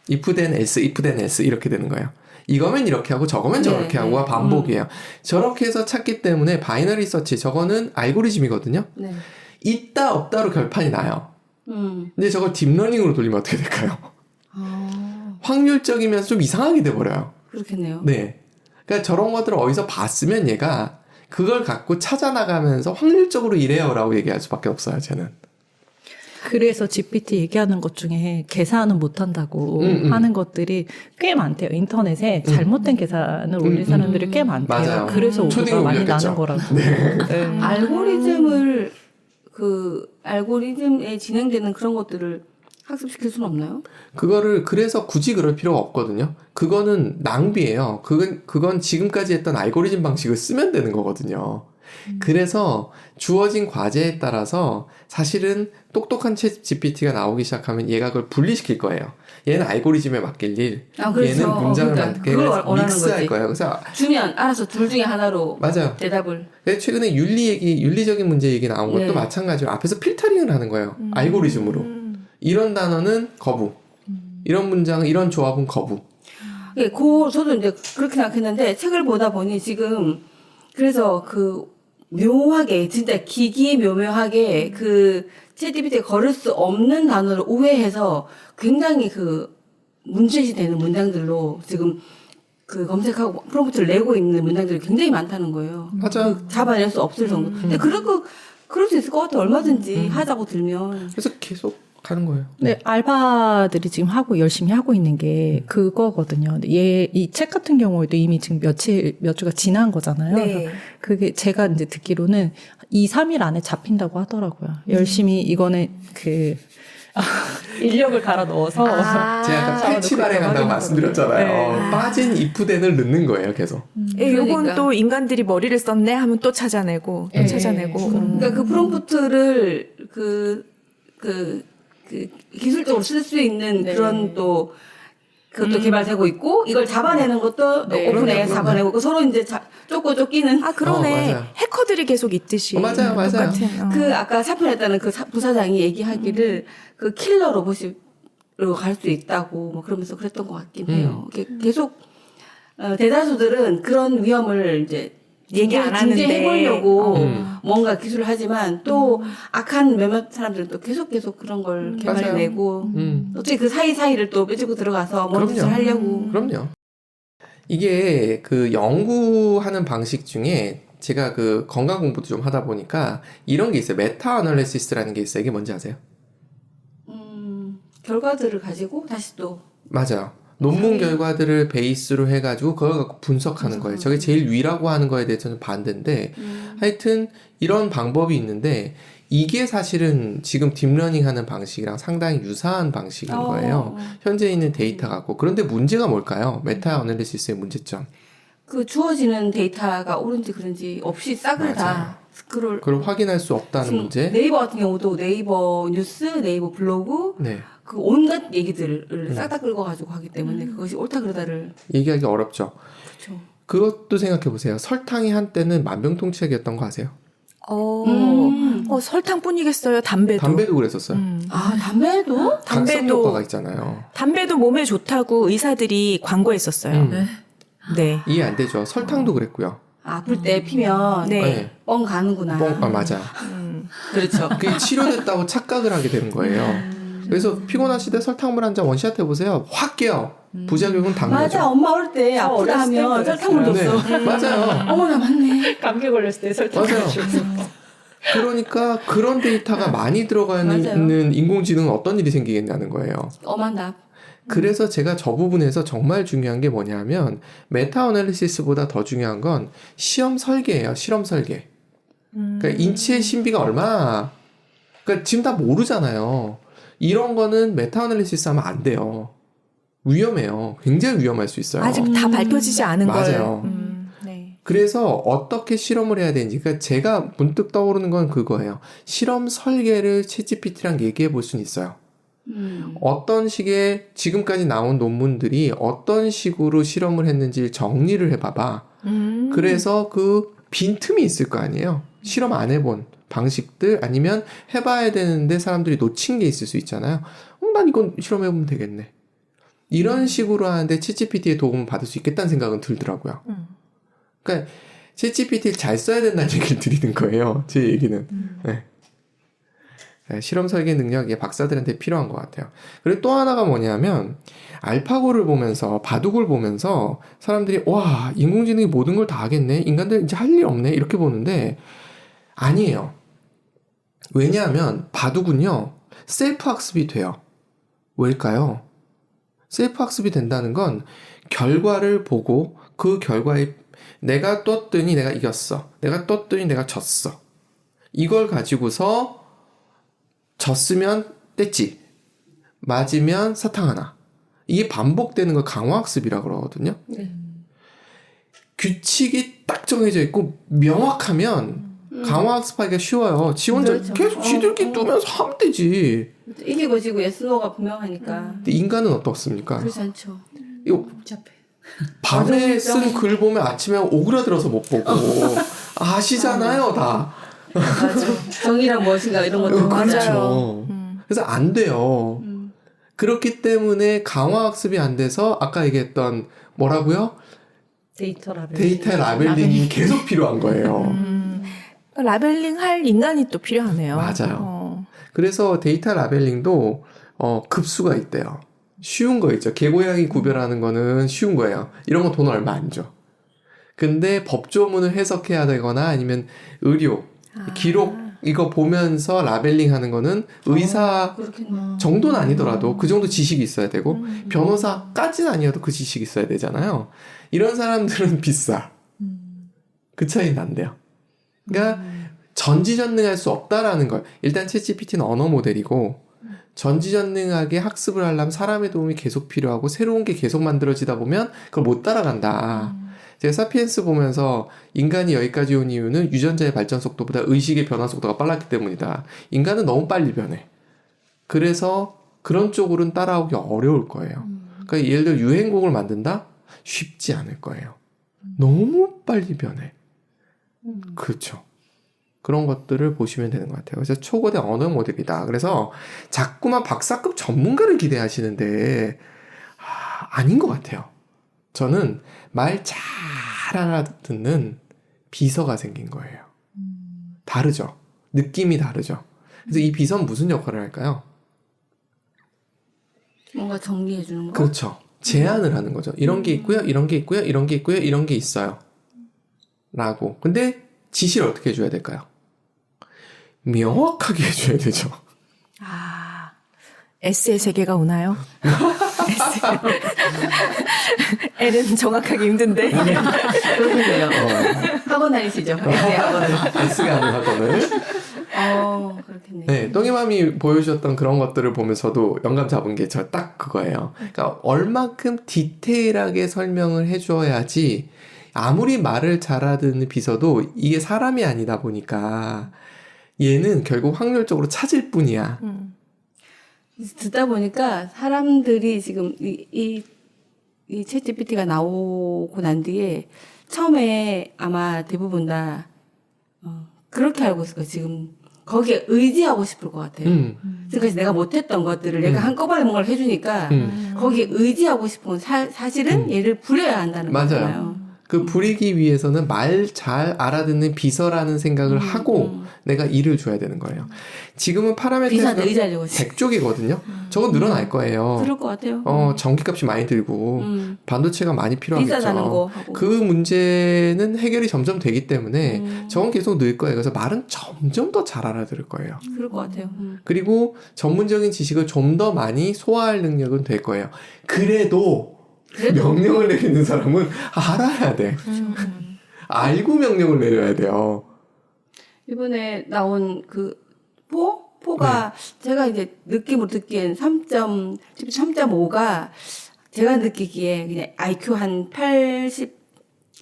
if then else, if then else 이렇게 되는 거예요. 이거면 이렇게 하고 저거면 저렇게 하고가 반복이에요. 저렇게 해서 찾기 때문에 바이너리 서치 저거는 알고리즘이거든요. 네. 있다 없다로 결판이 나요. 근데 저걸 딥러닝으로 돌리면 어떻게 될까요? 확률적이면서 좀 이상하게 돼버려요. 그렇겠네요. 네. 그러니까 저런 것들을 어디서 봤으면 얘가 그걸 갖고 찾아나가면서 확률적으로 이래요라고 얘기할 수밖에 없어요, 쟤는. 그래서 GPT 얘기하는 것 중에 계산은 못한다고 하는 것들이 꽤 많대요. 인터넷에 잘못된 계산을 올린 사람들이 꽤 많대요. 맞아요. 그래서 오류가 초딩 많이 올렸겠죠. 나는 거라고. 네. 네. 알고리즘을 알고리즘에 진행되는 그런 것들을 학습시킬 수는 없나요? 그거를 그래서 굳이 그럴 필요가 없거든요. 그거는 낭비예요. 그건 지금까지 했던 알고리즘 방식을 쓰면 되는 거거든요. 그래서 주어진 과제에 따라서 사실은 똑똑한 챗 GPT가 나오기 시작하면 얘가 그걸 분리시킬 거예요. 얘는 알고리즘에 맡길 일, 그렇죠. 얘는 문장을 그러니까 만들게 그걸 원하는 믹스할 거지. 거예요. 그래서 주면 알아서 둘 중에 하나로 맞아요. 대답을. 그래서 최근에 윤리적인 문제 얘기 나온 것도 네. 마찬가지로 앞에서 필터링을 하는 거예요. 알고리즘으로. 이런 단어는 거부. 이런 문장은 이런 조합은 거부. 예, 저도 이제 그렇게 생각했는데 책을 보다 보니 지금 그래서 묘하게 진짜 기기묘묘하게 챗GPT에 걸을 수 없는 단어를 우회해서 굉장히 문제시 되는 문장들로 지금 검색하고 프롬프트를 내고 있는 문장들이 굉장히 많다는 거예요. 맞아. 잡아낼 수 없을 정도. 근데 그럴 수 있을 것 같아. 얼마든지 하자고 들면. 그래서 계속 가는 거예요. 네, 알바들이 지금 열심히 하고 있는 게 그거거든요. 이 책 같은 경우에도 이미 지금 몇 주가 지난 거잖아요. 네. 그래서 그게 제가 이제 듣기로는 2, 3일 안에 잡힌다고 하더라고요. 열심히 이거는 인력을 갈아 넣어서 제가 아까 패치 발행한다고 말씀드렸잖아요. 네. 빠진 if된을 넣는 거예요, 계속. 예, 요건 그러니까. 또 인간들이 머리를 썼네 하면 또 찾아내고 또 네. 찾아내고. 그러니까 프롬프트를 기술적으로 쓸 수 있는 네. 그런 그것도 개발되고 있고, 이걸 잡아내는 것도 네. 오픈AI 그러네요. 잡아내고 있고, 서로 이제 쫓고 쫓기는. 그러네. 맞아요. 해커들이 계속 있듯이. 맞아요, 맞아요. 똑같은. 아까 사표냈다는 부사장이 얘기하기를 킬러 로봇으로 갈 수 있다고, 그러면서 그랬던 것 같긴 해요. 계속, 대다수들은 그런 위험을 이제 얘기 안 하는데 해보려고 뭔가 기술을 하지만 또 악한 몇몇 사람들은 또 계속 그런 걸 개발해내고 어떻게 그 사이사이를 또 빼주고 들어가서 뭔 짓을 하려고. 그럼요. 이게 그 연구하는 방식 중에 제가 그 건강 공부도 좀 하다 보니까 이런 게 있어요. 메타 어널리시스라는 게 있어요. 이게 뭔지 아세요? 결과들을 가지고 다시 또 맞아요. 논문 결과들을 베이스로 해가지고 그걸 갖고 분석하는 거예요. 저게 제일 위라고 하는 거에 대해서는 반대인데 하여튼 이런 방법이 있는데 이게 사실은 지금 딥러닝 하는 방식이랑 상당히 유사한 방식인 거예요. 현재 있는 데이터 갖고. 그런데 문제가 뭘까요? 메타 어널리시스의 문제점. 그 주어지는 데이터가 옳은지 그런지 없이 싹을 다 스크롤. 그걸 확인할 수 없다는 문제. 네이버 같은 경우도 네이버 뉴스, 네이버 블로그, 네. 그 온갖 얘기들을 싹 다 긁어가지고 하기 때문에 그것이 옳다 그러다를 얘기하기 어렵죠. 그렇죠. 그것도 생각해 보세요. 설탕이 한때는 만병통치약이었던 거 아세요? 설탕뿐이겠어요. 담배도 그랬었어요. 아 담배도? 각성 효과가 있잖아요. 담배도 몸에 좋다고 의사들이 광고했었어요. 네. 이해 안 되죠. 설탕도 그랬고요. 아플 때 피면 네. 뻥 가는구나. 맞아. 그렇죠. 그게 치료됐다고 착각을 하게 되는 거예요. 그래서 피곤하실 때 설탕물 한 잔 원샷 해보세요. 확 깨요. 부작용은 당뇨죠. 맞아. 엄마 어릴 때 아프다 하면 설탕물 줬어. 네, 맞아요. 어머나 맞네. 감기 걸렸을 때 설탕 맞아요. 그러니까 그런 데이터가 많이 들어가 있는 인공지능은 어떤 일이 생기겠냐는 거예요. 엄한 답. 그래서 제가 저 부분에서 정말 중요한 게 뭐냐면 메타 어널리시스보다 더 중요한 건 시험 설계예요. 실험 설계. 그러니까 인체의 신비가 얼마나 그러니까 지금 다 모르잖아요. 이런 거는 메타 어널리시스 하면 안 돼요. 위험해요. 굉장히 위험할 수 있어요. 아직 다 밝혀지지 않은 맞아요. 걸. 네. 그래서 어떻게 실험을 해야 되는지 그러니까 제가 문득 떠오르는 건 그거예요. 실험 설계를 챗GPT랑 얘기해 볼 수는 있어요. 어떤 식의 지금까지 나온 논문들이 어떤 식으로 실험을 했는지 정리를 해봐봐. 그래서 그 빈틈이 있을 거 아니에요. 실험 안 해본 방식들 아니면 해봐야 되는데 사람들이 놓친 게 있을 수 있잖아요. 난 이건 실험해보면 되겠네. 이런 식으로 하는데 챗GPT의 도움을 받을 수 있겠다는 생각은 들더라고요. 그러니까 챗GPT를 잘 써야 된다는 얘기를 드리는 거예요. 제 얘기는. 네. 실험 설계 능력이 박사들한테 필요한 것 같아요. 그리고 또 하나가 뭐냐면 알파고를 보면서 바둑을 보면서 사람들이 와 인공지능이 모든 걸 다 하겠네. 인간들 이제 할 일 없네. 이렇게 보는데 아니에요. 왜냐하면 바둑은요 셀프 학습이 돼요. 왜일까요? 셀프 학습이 된다는 건 결과를 보고 그 결과에 내가 떴더니 내가 이겼어. 내가 떴더니 내가 졌어. 이걸 가지고서 졌으면 떼찌, 맞으면 사탕 하나. 이게 반복되는 걸 강화학습이라고 그러거든요. 규칙이 딱 정해져 있고 명확하면 강화학습하기가 쉬워요. 지 혼자 그렇죠. 계속 지들끼리 두면서 하면 되지. 이기고 지고 예스노가 분명하니까. 근데 인간은 어떻습니까? 그렇지 않죠. 이거 밤에 쓴 글 보면 아침에 오그라들어서 못 보고 아시잖아요 다. 맞아. 정의랑 무엇인가 이런 것도 그렇죠. 그래서 안 돼요. 그렇기 때문에 강화학습이 안 돼서 아까 얘기했던 뭐라고요? 데이터 라벨링이 계속 필요한 거예요. 라벨링 할 인간이 또 필요하네요. 맞아요. 그래서 데이터 라벨링도 급수가 있대요. 쉬운 거 있죠. 개고양이 구별하는 거는 쉬운 거예요. 이런 거 돈 얼마 안 줘. 근데 법조문을 해석해야 되거나 아니면 의료, 기록 이거 보면서 라벨링 하는 거는 의사 정도는 아니더라도 그 정도 지식이 있어야 되고 변호사까지는 아니어도 그 지식이 있어야 되잖아요. 이런 사람들은 비싸. 그 차이 난대요. 그러니까 전지전능할 수 없다라는 걸. 일단 챗GPT는 언어 모델이고 전지전능하게 학습을 하려면 사람의 도움이 계속 필요하고 새로운 게 계속 만들어지다 보면 그걸 못 따라간다. 제가 사피엔스 보면서 인간이 여기까지 온 이유는 유전자의 발전 속도보다 의식의 변화 속도가 빨랐기 때문이다. 인간은 너무 빨리 변해. 그래서 그런 쪽으로는 따라오기 어려울 거예요. 그러니까 예를 들어 유행곡을 만든다? 쉽지 않을 거예요. 너무 빨리 변해. 그렇죠. 그런 것들을 보시면 되는 것 같아요. 그래서 초고대 언어 모델이다. 그래서 자꾸만 박사급 전문가를 기대하시는데 아닌 것 같아요. 저는 말 잘 알아듣는 비서가 생긴 거예요. 다르죠. 느낌이 다르죠. 그래서 이 비서는 무슨 역할을 할까요? 뭔가 정리해 주는 거. 그렇죠. 제안을 하는 거죠. 이런 게 있고요, 이런 게 있고요, 이런 게 있고요, 이런 게 있어요. 라고. 근데 지시를 어떻게 해줘야 될까요? 명확하게 해줘야 되죠. 아, S의 세계가 오나요? L은 정확하기 힘든데. 그렇군요. 학원 다니시죠? 네, 학원을. S가 아닌 학원을. 그렇겠네요. 네, 똥이맘이 보여주셨던 그런 것들을 보면서도 영감 잡은 게 저 딱 그거예요. 그러니까 얼마큼 디테일하게 설명을 해줘야지 아무리 말을 잘 알아듣는 비서도 이게 사람이 아니다 보니까 얘는 결국 확률적으로 찾을 뿐이야. 듣다 보니까 사람들이 지금 이 챗GPT가 나오고 난 뒤에 처음에 아마 대부분 다 그렇게 알고 있을 거예요. 지금 거기에 의지하고 싶을 것 같아요. 지금까지 내가 못했던 것들을 얘가 한꺼번에 뭔가를 해주니까 거기에 의지하고 싶은 건 사실은 얘를 부려야 한다는 맞아요. 거잖아요. 그 부리기 위해서는 말 잘 알아듣는 비서라는 생각을 하고 내가 일을 줘야 되는 거예요. 지금은 파라메터가 비서한테 의지하려고 100쪽이거든요. 저건 늘어날 거예요. 그럴 것 같아요. 전기값이 많이 들고 반도체가 많이 필요하겠죠. 비싸다는 거 하고. 그 문제는 해결이 점점 되기 때문에 저건 계속 늘 거예요. 그래서 말은 점점 더 잘 알아들을 거예요. 그럴 것 같아요. 그리고 전문적인 지식을 좀 더 많이 소화할 능력은 될 거예요. 그래도 명령을 내리는 사람은 알아야 돼. 알고 명령을 내려야 돼요. 이번에 나온 그 포가 제가 이제 느낌으로 듣기엔 3.5가 제가 느끼기에 그냥 IQ 한 80,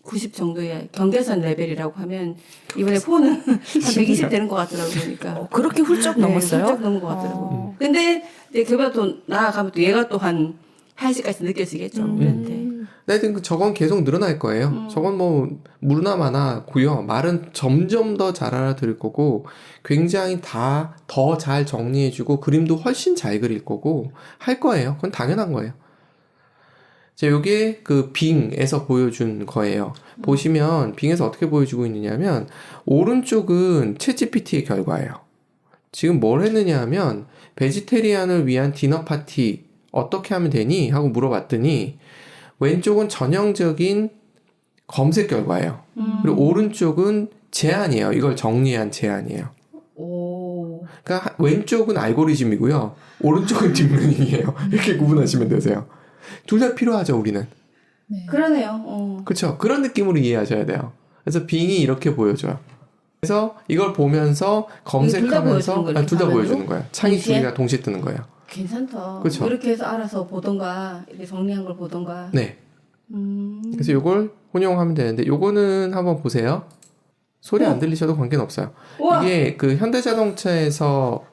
90 정도의 경계선 레벨이라고 하면 이번에 포는 한 120 되는 것 같더라고요. 그러니까. 그렇게 훌쩍 넘었어요? 훌쩍 넘은 것 같더라고요. 근데 이제 걔보다 또 나아가면 또 얘가 또 한 80까지 느껴지겠죠. 우리한테. 하여튼 저건 계속 늘어날 거예요. 저건 뭐 무나 마나 고요. 말은 점점 더 잘 알아들을 거고 굉장히 다 더 잘 정리해주고 그림도 훨씬 잘 그릴 거고 할 거예요. 그건 당연한 거예요. 자, 요게 그 빙에서 보여준 거예요. 보시면 빙에서 어떻게 보여주고 있느냐면 오른쪽은 챗GPT의 결과예요. 지금 뭘 했느냐 하면 베지테리안을 위한 디너 파티 어떻게 하면 되니? 하고 물어봤더니 왼쪽은 전형적인 검색 결과예요. 그리고 오른쪽은 제안이에요. 이걸 정리한 제안이에요. 그러니까 왼쪽은 알고리즘이고요. 오른쪽은 딥러닝이에요. 이렇게 구분하시면 되세요. 둘 다 필요하죠, 우리는. 네. 그러네요. 그렇죠. 그런 느낌으로 이해하셔야 돼요. 그래서 빙이 이렇게 보여줘요. 그래서 이걸 보면서 검색하면서 둘 다 보여주는 거예요. 창이 두 개가 동시에 뜨는 거예요. 괜찮다. 그쵸. 이렇게 해서 알아서 보던가 이렇게 정리한 걸 보던가. 네. 그래서 요걸 혼용하면 되는데 요거는 한번 보세요. 소리 안 들리셔도 관계는 없어요. 우와. 이게 그 현대자동차에서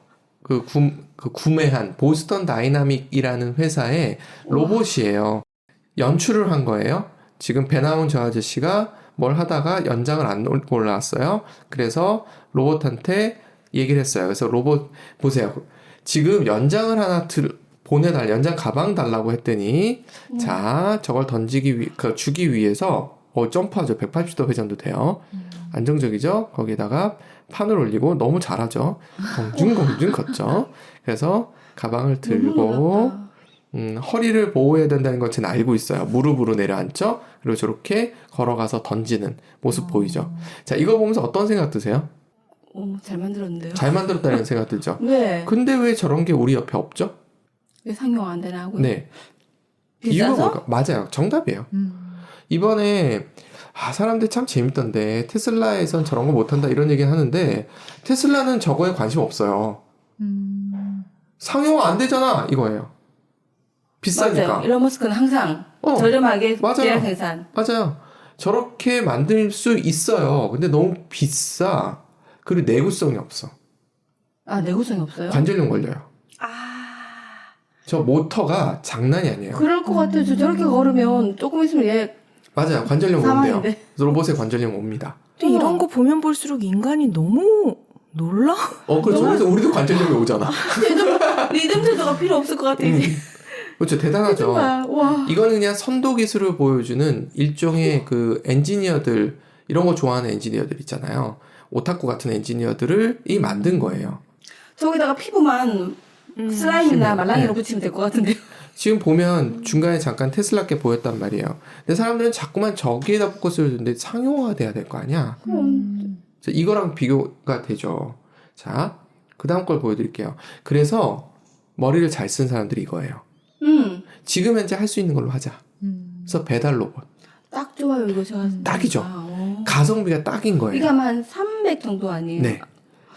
구매한 보스턴 다이나믹이라는 회사의 로봇이에요. 연출을 한 거예요. 지금 배 나온 저 아저씨가 뭘 하다가 연장을 안 올라왔어요. 그래서 로봇한테 얘기를 했어요. 그래서 로봇 보세요. 지금 연장을 하나 보내달라, 연장 가방 달라고 했더니 자, 저걸 주기 위해서 점프하죠. 180도 회전도 돼요. 안정적이죠. 거기다가 판을 올리고 너무 잘하죠. 공중공중 걷죠. 그래서 가방을 들고 허리를 보호해야 된다는 걸 저는 알고 있어요. 무릎으로 내려앉죠. 그리고 저렇게 걸어가서 던지는 모습 보이죠. 자, 이거 보면서 어떤 생각 드세요? 잘 만들었는데요. 잘 만들었다는 생각 들죠. 네. 근데 왜 저런 게 우리 옆에 없죠? 왜 상용 안 되나 하고요. 네. 비싸서? 이유가 뭘까? 맞아요. 정답이에요. 이번에 사람들 참 재밌던데 테슬라에선 저런 거 못한다 이런 얘기는 하는데 테슬라는 저거에 관심 없어요. 상용화 안 되잖아 이거예요. 비싸니까. 맞아요. 일론 머스크는 항상 저렴하게 맞아요. 대량 생산. 맞아요. 저렇게 만들 수 있어요. 근데 너무 비싸. 그리고 내구성이 없어. 내구성이 없어요? 관절염 걸려요. 저 모터가 장난이 아니에요. 그럴 것 같아요. 저렇게 걸으면 조금 있으면 얘 맞아요. 관절염 온대요. 사망인데. 그래서 로봇에 관절염 옵니다. 근데 이런 거 보면 볼수록 인간이 너무 놀라? 그렇죠. 그래서 우리도 관절염이 오잖아. 리듬 제도가 필요 없을 것 같아 이제. 그렇죠. 대단하죠. 와. 이거는 그냥 선도 기술을 보여주는 일종의 그 엔지니어들 이런 거 좋아하는 엔지니어들 있잖아요. 오타쿠 같은 엔지니어들이 만든 거예요. 저기다가 피부만 슬라임이나 말랑이로 붙이면 될 것 같은데요. 지금 보면 중간에 잠깐 테슬라께 보였단 말이에요. 근데 사람들은 자꾸만 저기에다 포커스를 두는데 상용화돼야 될 거 아니야. 자, 이거랑 비교가 되죠. 자, 그 다음 걸 보여드릴게요. 그래서 머리를 잘 쓴 사람들이 이거예요. 지금 현재 할 수 있는 걸로 하자. 그래서 배달 로봇. 딱 좋아요. 이거 제가 딱이죠. 가성비가 딱인 거예요. 이게 아마 한 300 정도 아니에요? 네.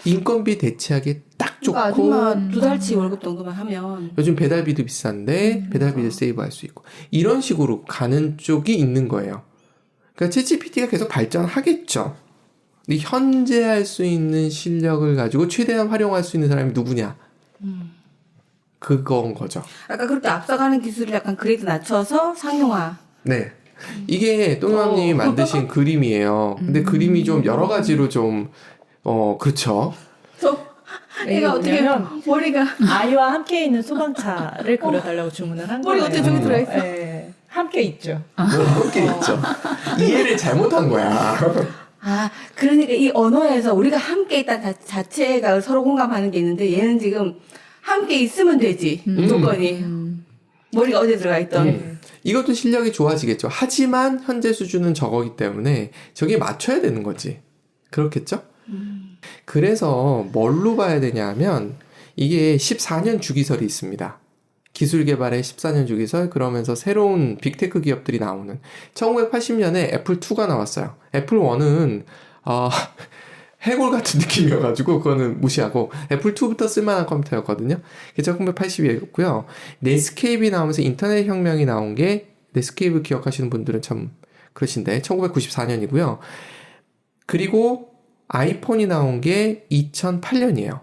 인건비 대체하기 딱 좋고. 그러니까 아줌마 2달치 월급 정도만 하면. 요즘 배달비도 비싼데 배달비를 세이브할 수 있고. 이런 식으로 가는 쪽이 있는 거예요. 그러니까 챗GPT가 계속 발전하겠죠. 근데 현재 할 수 있는 실력을 가지고 최대한 활용할 수 있는 사람이 누구냐. 그건 거죠. 아까 그렇게 앞서가는 기술을 약간 그레이드 낮춰서 상용화. 네. 이게 똥맘님이 만드신 그림이에요. 근데 그림이 좀 여러 가지로 좀, 그렇죠. 얘가 어떻게 머리가 아이와 함께 있는 소방차를 그려달라고 주문을 한 거예요. 머리가 어떻게 저기 들어있어? 네. 함께 있죠. 그렇게 있죠. 이해를 잘못한 거야. 아, 그러니까 이 언어에서 우리가 함께 있다는 자체가 서로 공감하는 게 있는데 얘는 지금 함께 있으면 되지. 조건이. 머리가 어디에 들어가 있던. 이것도 실력이 좋아지겠죠. 하지만 현재 수준은 저거기 때문에 저기에 맞춰야 되는 거지. 그렇겠죠? 그래서 뭘로 봐야 되냐 하면 이게 14년 주기설이 있습니다. 기술 개발의 14년 주기설, 그러면서 새로운 빅테크 기업들이 나오는 1980년에 애플2가 나왔어요. 애플1은 해골 같은 느낌이어가지고 그거는 무시하고 애플2부터 쓸만한 컴퓨터였거든요. 그게 1980이었고요. 넷스케이프이 나오면서 인터넷 혁명이 나온 게, 넷스케이프 기억하시는 분들은 참 그러신데 1994년이고요. 그리고 아이폰이 나온 게 2008년이에요.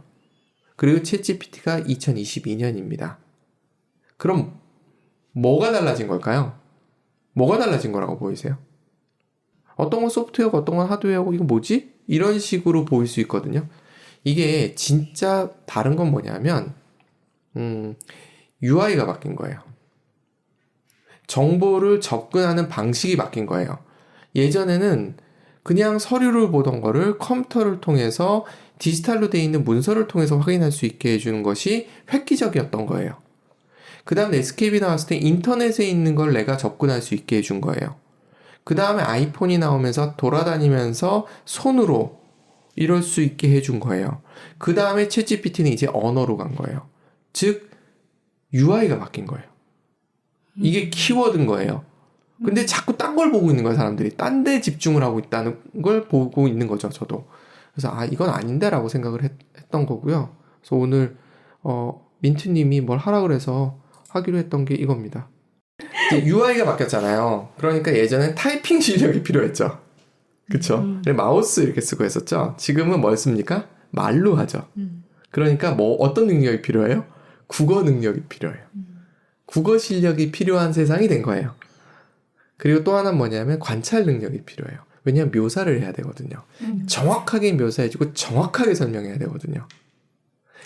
그리고 챗GPT가 2022년입니다. 그럼 뭐가 달라진 걸까요? 뭐가 달라진 거라고 보이세요? 어떤 건 소프트웨어고 어떤 건 하드웨어고 이거 뭐지? 이런 식으로 보일 수 있거든요. 이게 진짜 다른 건 뭐냐면 UI가 바뀐 거예요. 정보를 접근하는 방식이 바뀐 거예요. 예전에는 그냥 서류를 보던 거를 컴퓨터를 통해서 디지털로 되어 있는 문서를 통해서 확인할 수 있게 해주는 것이 획기적이었던 거예요. 그 다음에 넷스케이프이 나왔을 때 인터넷에 있는 걸 내가 접근할 수 있게 해준 거예요. 그 다음에 아이폰이 나오면서 돌아다니면서 손으로 이럴 수 있게 해준 거예요. 그 다음에 챗GPT는 이제 언어로 간 거예요. 즉 UI가 바뀐 거예요. 이게 키워드인 거예요. 근데 자꾸 딴 걸 보고 있는 거예요, 사람들이. 딴 데 집중을 하고 있다는 걸 보고 있는 거죠, 저도. 그래서 이건 아닌데 라고 생각을 했던 거고요. 그래서 오늘 민트님이 뭘 하라 그래서 하기로 했던 게 이겁니다. 이제 UI가 바뀌었잖아요. 그러니까 예전엔 타이핑 실력이 필요했죠. 그쵸? 마우스 이렇게 쓰고 했었죠. 지금은 뭘 씁니까? 말로 하죠. 그러니까 어떤 능력이 필요해요? 국어 능력이 필요해요. 국어 실력이 필요한 세상이 된 거예요. 그리고 또 하나는 뭐냐면 관찰 능력이 필요해요. 왜냐하면 묘사를 해야 되거든요. 정확하게 묘사해주고 정확하게 설명해야 되거든요.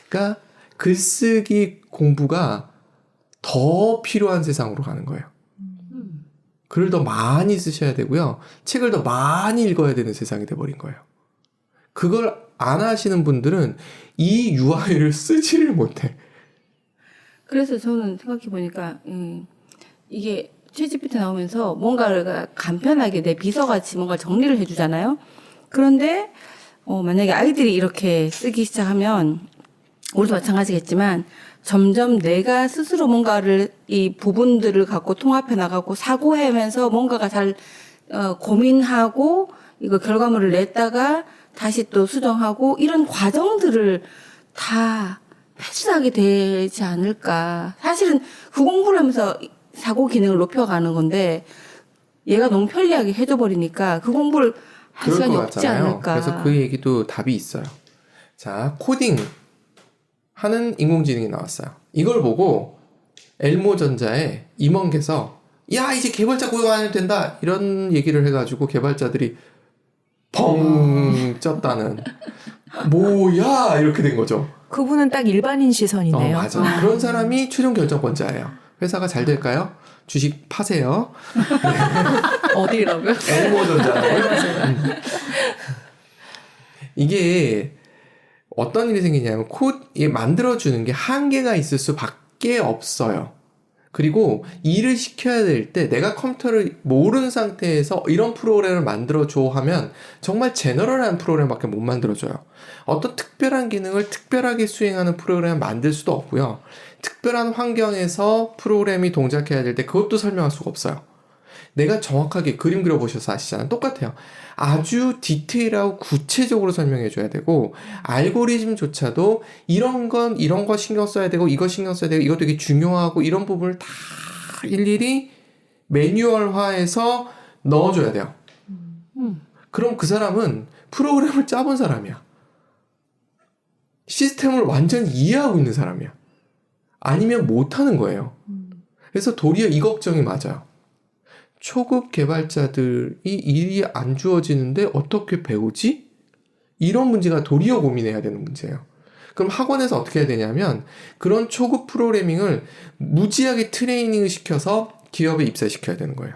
그러니까 글쓰기 공부가 더 필요한 세상으로 가는 거예요. 글을 더 많이 쓰셔야 되고요. 책을 더 많이 읽어야 되는 세상이 돼버린 거예요. 그걸 안 하시는 분들은 이 UI를 쓰지를 못해. 그래서 저는 생각해보니까 이게 챗GPT 나오면서 뭔가를 간편하게 내 비서같이 뭔가 정리를 해주잖아요. 그런데 만약에 아이들이 이렇게 쓰기 시작하면 우리도 마찬가지겠지만 점점 내가 스스로 뭔가를 이 부분들을 갖고 통합해 나가고 사고하면서 뭔가가 잘 고민하고 이거 결과물을 냈다가 다시 또 수정하고 이런 과정들을 다 패스하게 되지 않을까. 사실은 그 공부를 하면서 사고 기능을 높여가는 건데 얘가 너무 편리하게 해줘 버리니까 그 공부를 할 시간이 없지 않을까. 그래서 그 얘기도 답이 있어요. 자, 코딩 하는 인공지능이 나왔어요. 이걸 보고 엘모전자의 임원께서 야 이제 개발자 고용 안 해도 된다 이런 얘기를 해가지고 개발자들이 펑 쪘다는 뭐야 이렇게 된 거죠. 그분은 딱 일반인 시선이네요. 맞아. 그런 사람이 최종 결정권자예요. 회사가 잘 될까요? 주식 파세요. 네. 어디라고요? 엘모전자라고요? 이게 어떤 일이 생기냐면 코드에 만들어주는 게 한계가 있을 수밖에 없어요. 그리고 일을 시켜야 될 때 내가 컴퓨터를 모르는 상태에서 이런 프로그램을 만들어줘 하면 정말 제너럴한 프로그램밖에 못 만들어줘요. 어떤 특별한 기능을 특별하게 수행하는 프로그램을 만들 수도 없고요. 특별한 환경에서 프로그램이 동작해야 될 때 그것도 설명할 수가 없어요. 내가 정확하게 그림 그려보셔서 아시잖아요. 똑같아요. 아주 디테일하고 구체적으로 설명해줘야 되고 알고리즘조차도 이런 거 신경 써야 되고 이거 신경 써야 되고 이거 되게 중요하고 이런 부분을 다 일일이 매뉴얼화해서 넣어줘야 돼요. 그럼 그 사람은 프로그램을 짜본 사람이야. 시스템을 완전히 이해하고 있는 사람이야. 아니면 못하는 거예요. 그래서 도리어 이 걱정이 맞아요. 초급 개발자들이 일이 안 주어지는데 어떻게 배우지? 이런 문제가 도리어 고민해야 되는 문제예요. 그럼 학원에서 어떻게 해야 되냐면 그런 초급 프로그래밍을 무지하게 트레이닝을 시켜서 기업에 입사시켜야 되는 거예요.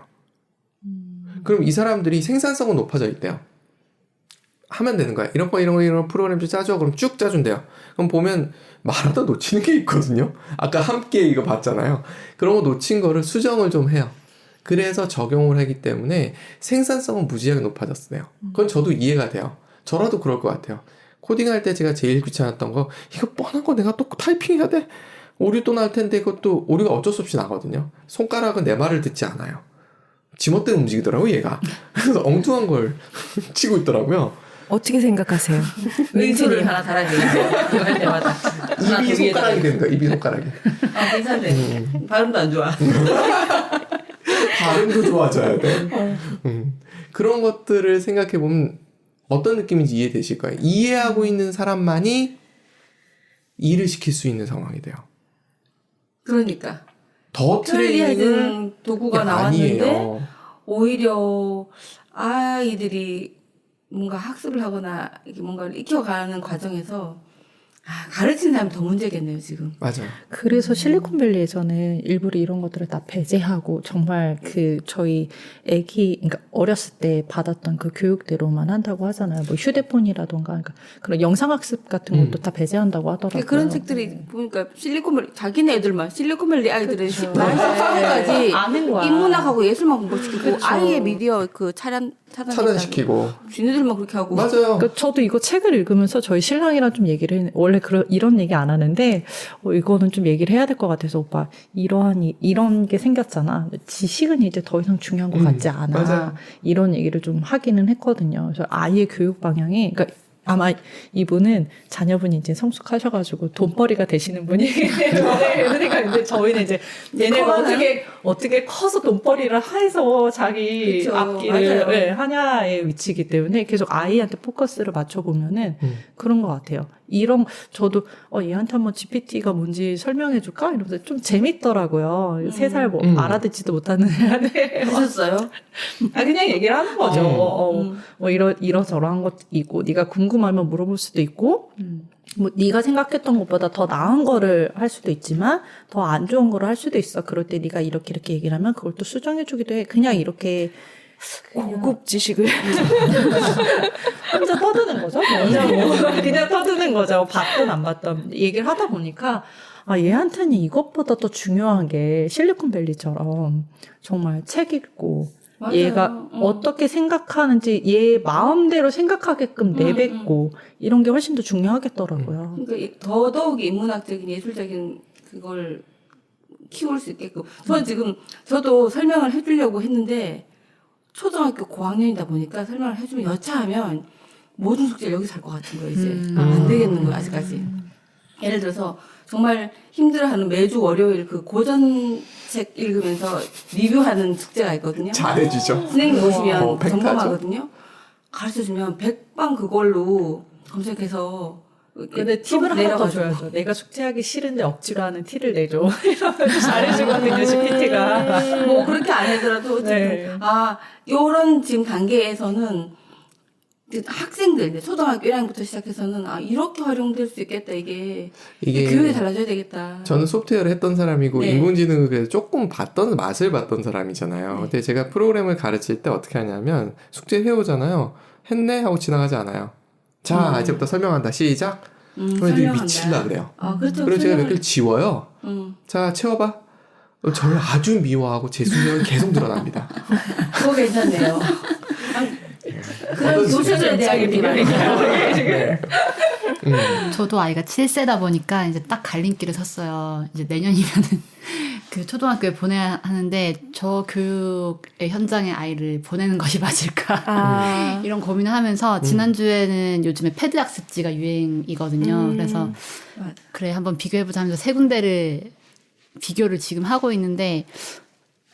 그럼 이 사람들이 생산성은 높아져 있대요. 하면 되는 거야. 이런 프로그램 좀 짜줘. 그럼 쭉 짜준대요. 그럼 보면 말하다 놓치는 게 있거든요. 아까 함께 이거 봤잖아요. 그런 거 놓친 거를 수정을 좀 해요. 그래서 적용을 하기 때문에 생산성은 무지하게 높아졌어요. 그건 저도 이해가 돼요. 저라도 그럴 것 같아요. 코딩할 때 제가 제일 귀찮았던 거 이거 뻔한 거 내가 또 타이핑해야 돼? 오류 또 날 텐데 이것도 오류가 어쩔 수 없이 나거든요. 손가락은 내 말을 듣지 않아요. 지멋대로 움직이더라고 얘가. 그래서 엉뚱한 걸 치고 있더라고요. 어떻게 생각하세요? 왼손을 하나 달아주세요. 이거 할 때마다. 입이 손가락이 됩니다. 입이 손가락이. 아, 괜찮네. 발음도 안 좋아. 발음도 좋아져야 돼. 그런 것들을 생각해보면 어떤 느낌인지 이해되실 거예요. 이해하고 있는 사람만이 일을 시킬 수 있는 상황이 돼요. 그러니까. 더 트레이닝은 트레이닝 도구가 나왔는데 아니에요. 오히려 아이들이 뭔가 학습을 하거나 이렇게 뭔가를 익혀가는 과정에서 가르치는 사람이 더 문제겠네요, 지금. 맞아요. 그래서 실리콘밸리에서는 일부러 이런 것들을 다 배제하고 정말 그 저희 그러니까 어렸을 때 받았던 그 교육대로만 한다고 하잖아요. 뭐 휴대폰이라던가 그러니까 그런 영상학습 같은 것도 다 배제한다고 하더라고요. 그런 책들이 보니까 실리콘밸리 자기네 애들만 실리콘밸리 아이들은 14살까지 아는 거야. 인문학하고 예술만 공부시키고 그렇죠. 아예 미디어 그 차단시키고. 쥐네들만 그렇게 하고. 맞아요. 그러니까 저도 이거 책을 읽으면서 저희 신랑이랑 좀 얘기를 했는데 원래 이런 얘기 안 하는데 이거는 좀 얘기를 해야 될 것 같아서 오빠 이런 게 생겼잖아. 지식은 이제 더 이상 중요한 것 같지 않아. 맞아요. 이런 얘기를 좀 하기는 했거든요. 그래서 아이의 교육 방향이 그러니까 아마 이분은 자녀분이 이제 성숙하셔가지고 돈벌이가 되시는 분이 그러니까 근데 저희는 이제 얘네가 어떻게 커서 돈벌이를 해서 자기 그쵸, 앞길을 맞아요. 하냐의 위치이기 때문에 계속 아이한테 포커스를 맞춰보면은 그런 것 같아요. 저도 얘한테 한번 GPT가 뭔지 설명해줄까? 이러면서 좀 재밌더라고요. 3살 뭐 알아듣지도 못하는 애한테 하셨어요? 그냥 얘기를 하는 거죠. 뭐 이러저러한 것이고 네가 궁금하면 물어볼 수도 있고 뭐 네가 생각했던 것보다 더 나은 거를 할 수도 있지만 더 안 좋은 거를 할 수도 있어. 그럴 때 네가 이렇게 얘기를 하면 그걸 또 수정해주기도 해. 그냥 이렇게 고급 지식을 혼자 떠드는 거죠. 그냥 떠드는 거죠. 봤든 안 봤든 얘기를 하다 보니까 얘한테는 이것보다 더 중요한 게 실리콘밸리처럼 정말 책 읽고 맞아요. 얘가 어떻게 생각하는지 얘 마음대로 생각하게끔 내뱉고 이런 게 훨씬 더 중요하겠더라고요. 그러니까 더더욱 인문학적인 예술적인 그걸 키울 수 있게끔. 저도 설명을 해주려고 했는데 초등학교 고학년이다 보니까 설명을 해주면 여차하면 모든 숙제를 여기서 할 것 같은 거예요, 이제. 안 되겠는 거예요, 아직까지. 예를 들어서 정말 힘들어하는 매주 월요일 그 고전책 읽으면서 리뷰하는 숙제가 있거든요. 잘해주죠. 선생님 오시면 팩트하죠. 점검하거든요. 가르쳐주면 백방 그걸로 검색해서 근데 팁을 하나 더 줘야죠. 내가 숙제하기 싫은데 억지로 하는 티를 내줘. 이러면 잘해주거든요, GPT가. 뭐 그렇게 안 하더라도 어쨌든 네. 요런 지금 단계에서는 학생들 이제 초등학교 1학년부터 시작해서는 이렇게 활용될 수 있겠다 이게 교육이 달라져야 되겠다. 저는 소프트웨어를 했던 사람이고 네. 인공지능을 그래서 조금 맛을 봤던 사람이잖아요. 네. 근데 제가 프로그램을 가르칠 때 어떻게 하냐면 숙제 해오잖아요. 했네 하고 지나가지 않아요. 자 이제부터 설명한다 시작. 그럼 애들이 미칠라 그래요. 그렇죠. 그래서 제가 몇 개를 지워요. 자 채워봐. 저를 아주 미워하고 제 수명은 계속 늘어납니다. 그거 괜찮네요. 그런 교수들에 대한 얘기를 네. 저도 아이가 7세다 보니까 이제 딱 갈림길을 섰어요. 이제 내년이면은 그 초등학교에 보내야 하는데 저 교육의 현장에 아이를 보내는 것이 맞을까 이런 고민을 하면서 지난주에는 요즘에 패드 학습지가 유행이거든요. 그래서 그래 한번 비교해보자 하면서 세 군데를 비교를 지금 하고 있는데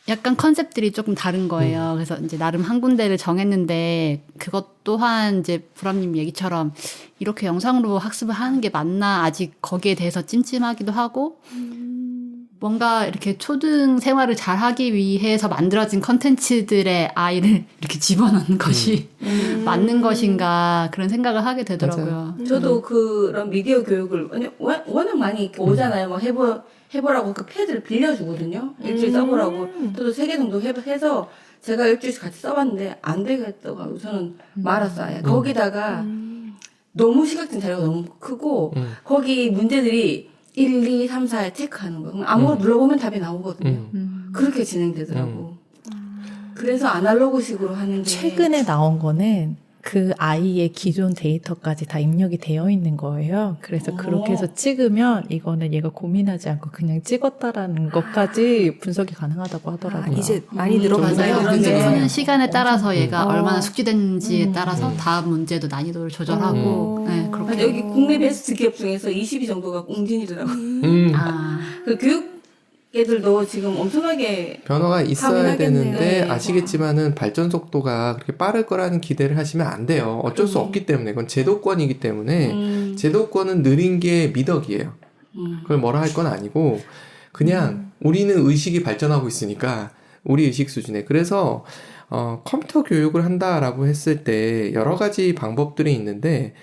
약간 컨셉들이 조금 다른 거예요. 그래서 이제 나름 한 군데를 정했는데 그것 또한 이제 보람님 얘기처럼 이렇게 영상으로 학습을 하는 게 맞나 아직 거기에 대해서 찜찜하기도 하고 뭔가 이렇게 초등 생활을 잘 하기 위해서 만들어진 컨텐츠들의 아이를 이렇게 집어넣는 것이 맞는 것인가 그런 생각을 하게 되더라고요. 저도 그런 미디어 교육을 워낙 많이 이렇게 오잖아요. 막 해보라고 그 패드를 빌려주거든요. 일주일 써보라고. 저도 3개 정도 해서 제가 일주일씩 같이 써봤는데 안 되겠다고 저는 말았어요. 거기다가 너무 시각적인 자료가 너무 크고 거기 문제들이 1, 2, 3, 4에 체크하는 거예요. 아무거나 눌러보면 답이 나오거든요. 그렇게 진행되더라고. 그래서 아날로그식으로 하는데 최근에 나온 거는 그 아이의 기존 데이터까지 다 입력이 되어 있는 거예요. 그래서 그렇게 해서 찍으면 이거는 얘가 고민하지 않고 그냥 찍었다라는 것까지 분석이 가능하다고 하더라고요. 이제 많이 늘어가서요. 문제 네. 푸는 시간에 따라서 얘가 얼마나 숙지됐는지에 따라서 다음 문제도 난이도를 조절하고 네, 그렇게. 여기 국내 베스트 기업 중에서 20위 정도가 웅진이더라고요. 그 교육 애들도 지금 엄청나게 변화가 있어야 하겠네요. 되는데 네. 아시겠지만은 발전 속도가 그렇게 빠를 거라는 기대를 하시면 안 돼요. 어쩔 수 없기 때문에 그건 제도권이기 때문에 제도권은 느린 게 미덕이에요. 그걸 뭐라 할 건 아니고 그냥 우리는 의식이 발전하고 있으니까 우리 의식 수준에 그래서 컴퓨터 교육을 한다라고 했을 때 여러 가지 방법들이 있는데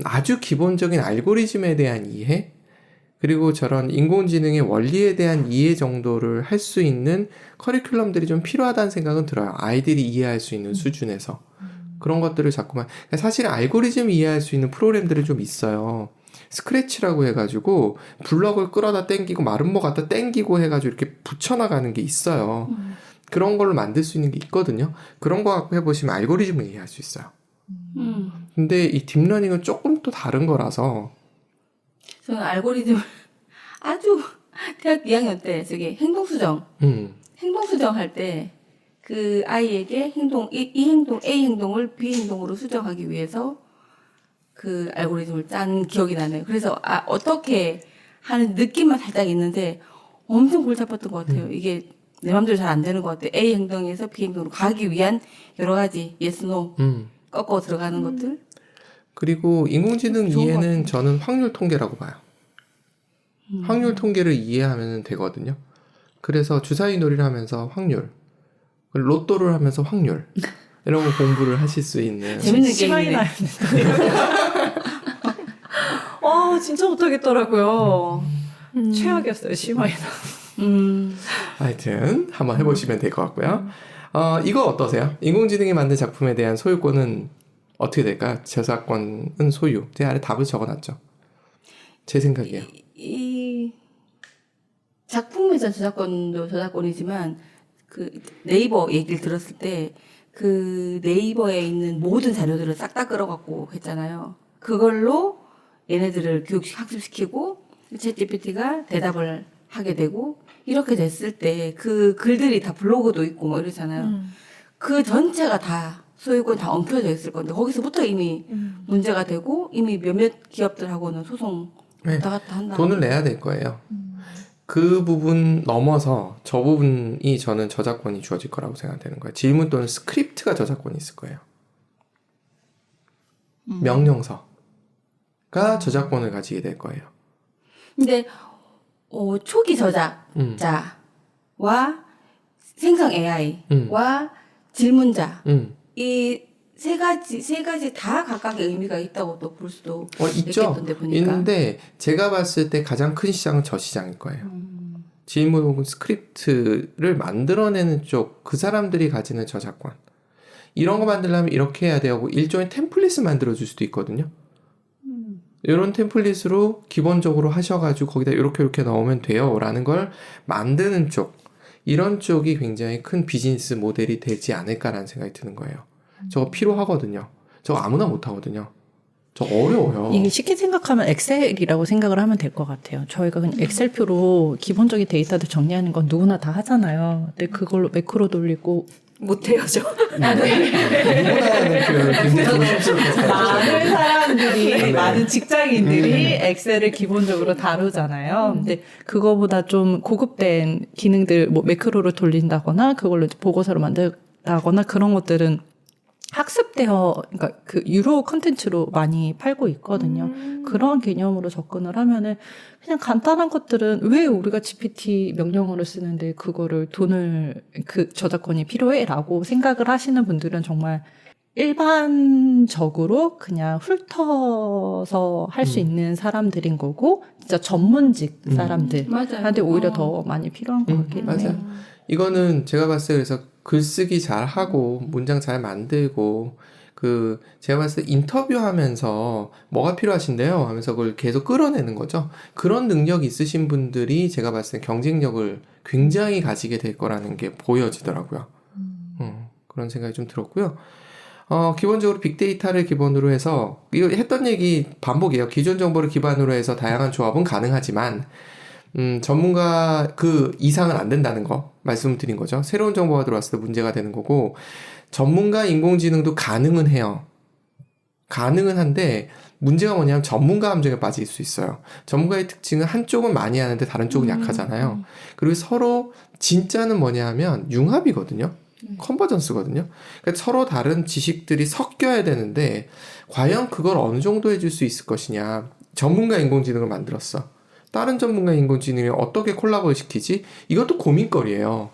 아주 기본적인 알고리즘에 대한 이해 그리고 저런 인공지능의 원리에 대한 이해 정도를 할 수 있는 커리큘럼들이 좀 필요하다는 생각은 들어요. 아이들이 이해할 수 있는 수준에서. 그런 것들을 자꾸만. 사실 알고리즘 이해할 수 있는 프로그램들이 좀 있어요. 스크래치라고 해가지고 블럭을 끌어다 땡기고 마름모 갖다 땡기고 해가지고 이렇게 붙여나가는 게 있어요. 그런 걸로 만들 수 있는 게 있거든요. 그런 거 갖고 해보시면 알고리즘을 이해할 수 있어요. 근데 이 딥러닝은 조금 또 다른 거라서 저는 알고리즘을 아주 대학 2학년 때 저기 행동수정 할 때 그 아이에게 이 행동 A 행동을 B 행동으로 수정하기 위해서 그 알고리즘을 짠 기억이 나네요. 그래서 어떻게 하는 느낌만 살짝 있는데 엄청 골 잡았던 것 같아요. 이게 내 맘대로 잘 안 되는 것 같아요. A 행동에서 B 행동으로 가기 위한 여러 가지 yes, no 꺾어 들어가는 것들. 그리고 인공지능 좋은 것 이해는 저는 확률 통계라고 봐요. 확률 통계를 이해하면 되거든요. 그래서 주사위 놀이를 하면서 확률, 로또를 하면서 확률 이런 거 공부를 하실 수 있는 재밌는 심하게 게임이네. 진짜 못하겠더라고요. 최악이었어요, 심하게. 하여튼 한번 해보시면 될 것 같고요. 이거 어떠세요? 인공지능이 만든 작품에 대한 소유권은 어떻게 될까요? 저작권은 소유. 제 아래 답을 적어놨죠. 제 생각이에요. 이 작품에서 저작권도 저작권이지만 그 네이버 얘기를 들었을 때 그 네이버에 있는 모든 자료들을 싹 다 끌어갖고 했잖아요. 그걸로 얘네들을 학습시키고 챗GPT가 대답을 하게 되고 이렇게 됐을 때 그 글들이 다 블로그도 있고 뭐 이러잖아요. 그 전체가 다 소유권 다 엉켜져 있을 건데 거기서부터 이미 문제가 되고 이미 몇몇 기업들하고는 소송 왔다 갔다 한다. 돈을 내야 될 거예요. 그 부분 넘어서 저 부분이 저는 저작권이 주어질 거라고 생각되는 거예요. 질문 또는 스크립트가 저작권이 있을 거예요. 명령서가 저작권을 가지게 될 거예요. 근데 초기 저작자와 생성 AI와 질문자 이 세 가지 다 각각의 의미가 있다고 또 볼 수도 있죠. 있겠던데 보니까. 있는데 제가 봤을 때 가장 큰 시장은 저 시장일 거예요. 질문 혹은 스크립트를 만들어내는 쪽, 그 사람들이 가지는 저작권. 이런 거 만들려면 이렇게 해야 되고 일종의 템플릿을 만들어줄 수도 있거든요. 이런 템플릿으로 기본적으로 하셔가지고 거기다 이렇게 넣으면 돼요 라는 걸 만드는 쪽, 이런 쪽이 굉장히 큰 비즈니스 모델이 되지 않을까라는 생각이 드는 거예요. 저거 필요하거든요. 저거 아무나 못하거든요. 저 어려워요. 이게 쉽게 생각하면 엑셀이라고 생각을 하면 될 것 같아요. 저희가 그냥 엑셀표로 기본적인 데이터들 정리하는 건 누구나 다 하잖아요. 근데 그걸로 매크로 돌리고 못해요, 저. 누구나 하는 표현을 굉장히 조심스럽게 사용하죠. 많은 사람들이, 네. 많은 직장인들이 엑셀을 기본적으로 다루잖아요. 근데 그거보다 좀 고급된 기능들, 뭐 매크로를 돌린다거나 그걸로 보고서를 만든다거나 그런 것들은 그러니까 그 유료 컨텐츠로 많이 팔고 있거든요. 그런 개념으로 접근을 하면은 그냥 간단한 것들은 왜 우리가 GPT 명령어를 쓰는데 그거를 그 저작권이 필요해?라고 생각을 하시는 분들은 정말 일반적으로 그냥 훑어서 할 수 있는 사람들인 거고, 진짜 전문직 사람들한테 오히려 더 많이 필요한 것 같긴 해요. 맞아요. 이거는 제가 봤을 때 그래서 글쓰기 잘 하고 문장 잘 만들고 제가 봤을 때 인터뷰하면서 뭐가 필요하신데요 하면서 그걸 계속 끌어내는 거죠. 그런 능력이 있으신 분들이 제가 봤을 때 경쟁력을 굉장히 가지게 될 거라는 게 보여지더라고요. 그런 생각이 좀 들었고요. 기본적으로 빅데이터를 기본으로 해서 이거 했던 얘기 반복이에요. 기존 정보를 기반으로 해서 다양한 조합은 가능하지만 전문가 그 이상은 안 된다는 거 말씀드린 거죠. 새로운 정보가 들어왔을 때 문제가 되는 거고, 전문가 인공지능도 가능은 해요. 가능은 한데 문제가 뭐냐면 전문가 함정에 빠질 수 있어요. 전문가의 특징은 한쪽은 많이 하는데 다른 쪽은 약하잖아요. 그리고 서로 진짜는 뭐냐 하면 융합이거든요. 컨버전스거든요. 그러니까 서로 다른 지식들이 섞여야 되는데 과연 그걸 어느 정도 해줄 수 있을 것이냐. 전문가 인공지능을 만들었어. 다른 전문가 인공지능이 어떻게 콜라보를 시키지? 이것도 고민거리예요.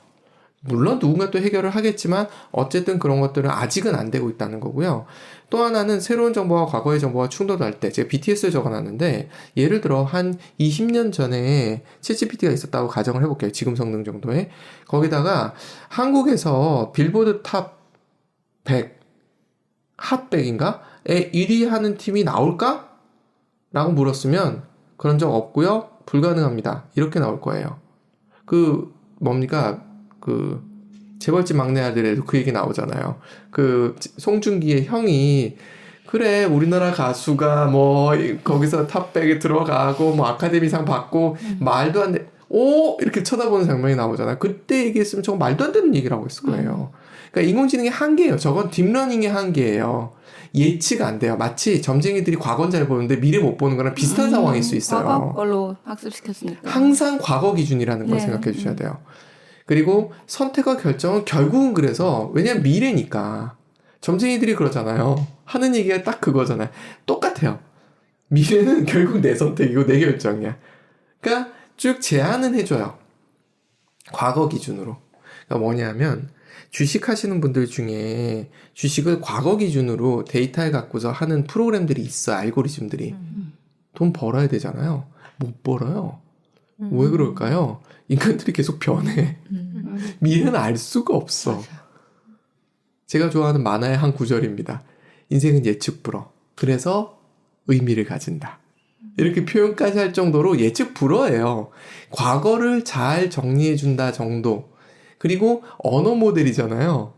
물론 누군가 또 해결을 하겠지만 어쨌든 그런 것들은 아직은 안 되고 있다는 거고요. 또 하나는 새로운 정보와 과거의 정보가 충돌할 때, 제가 BTS를 적어놨는데 예를 들어 한 20년 전에 챗GPT가 있었다고 가정을 해볼게요. 지금 성능 정도에. 거기다가 한국에서 빌보드 탑 100, 핫 100인가에 1위 하는 팀이 나올까? 라고 물었으면 그런 적 없고요. 불가능합니다. 이렇게 나올 거예요. 재벌집 막내 아들에도 그 얘기 나오잖아요. 송중기의 형이 그래 우리나라 가수가 거기서 탑백에 들어가고 아카데미상 받고 말도 안 돼. 오 이렇게 쳐다보는 장면이 나오잖아요. 그때 얘기했으면 저거 말도 안 되는 얘기라고 했을 거예요. 그러니까 인공지능의 한계예요. 저건 딥러닝의 한계예요. 예측 안 돼요. 마치 점쟁이들이 과거는 잘 보는데 미래 못 보는 거랑 비슷한 상황일 수 있어요. 과거 걸로 학습시켰으니까. 항상 과거 기준이라는 걸 생각해 주셔야 돼요. 그리고 선택과 결정은 결국은 그래서 왜냐면 미래니까. 점쟁이들이 그러잖아요. 하는 얘기가 딱 그거잖아요. 똑같아요. 미래는 결국 내 선택이고 내 결정이야. 그러니까 쭉 제안은 해줘요. 과거 기준으로. 그러니까 뭐냐면 주식하시는 분들 중에 주식을 과거 기준으로 데이터를 갖고서 하는 프로그램들이 있어. 알고리즘들이. 돈 벌어야 되잖아요. 못 벌어요. 왜 그럴까요? 인간들이 계속 변해. 미래는 알 수가 없어. 제가 좋아하는 만화의 한 구절입니다. 인생은 예측 불허. 그래서 의미를 가진다. 이렇게 표현까지 할 정도로 예측 불허예요. 과거를 잘 정리해준다 정도. 그리고 언어 모델이잖아요.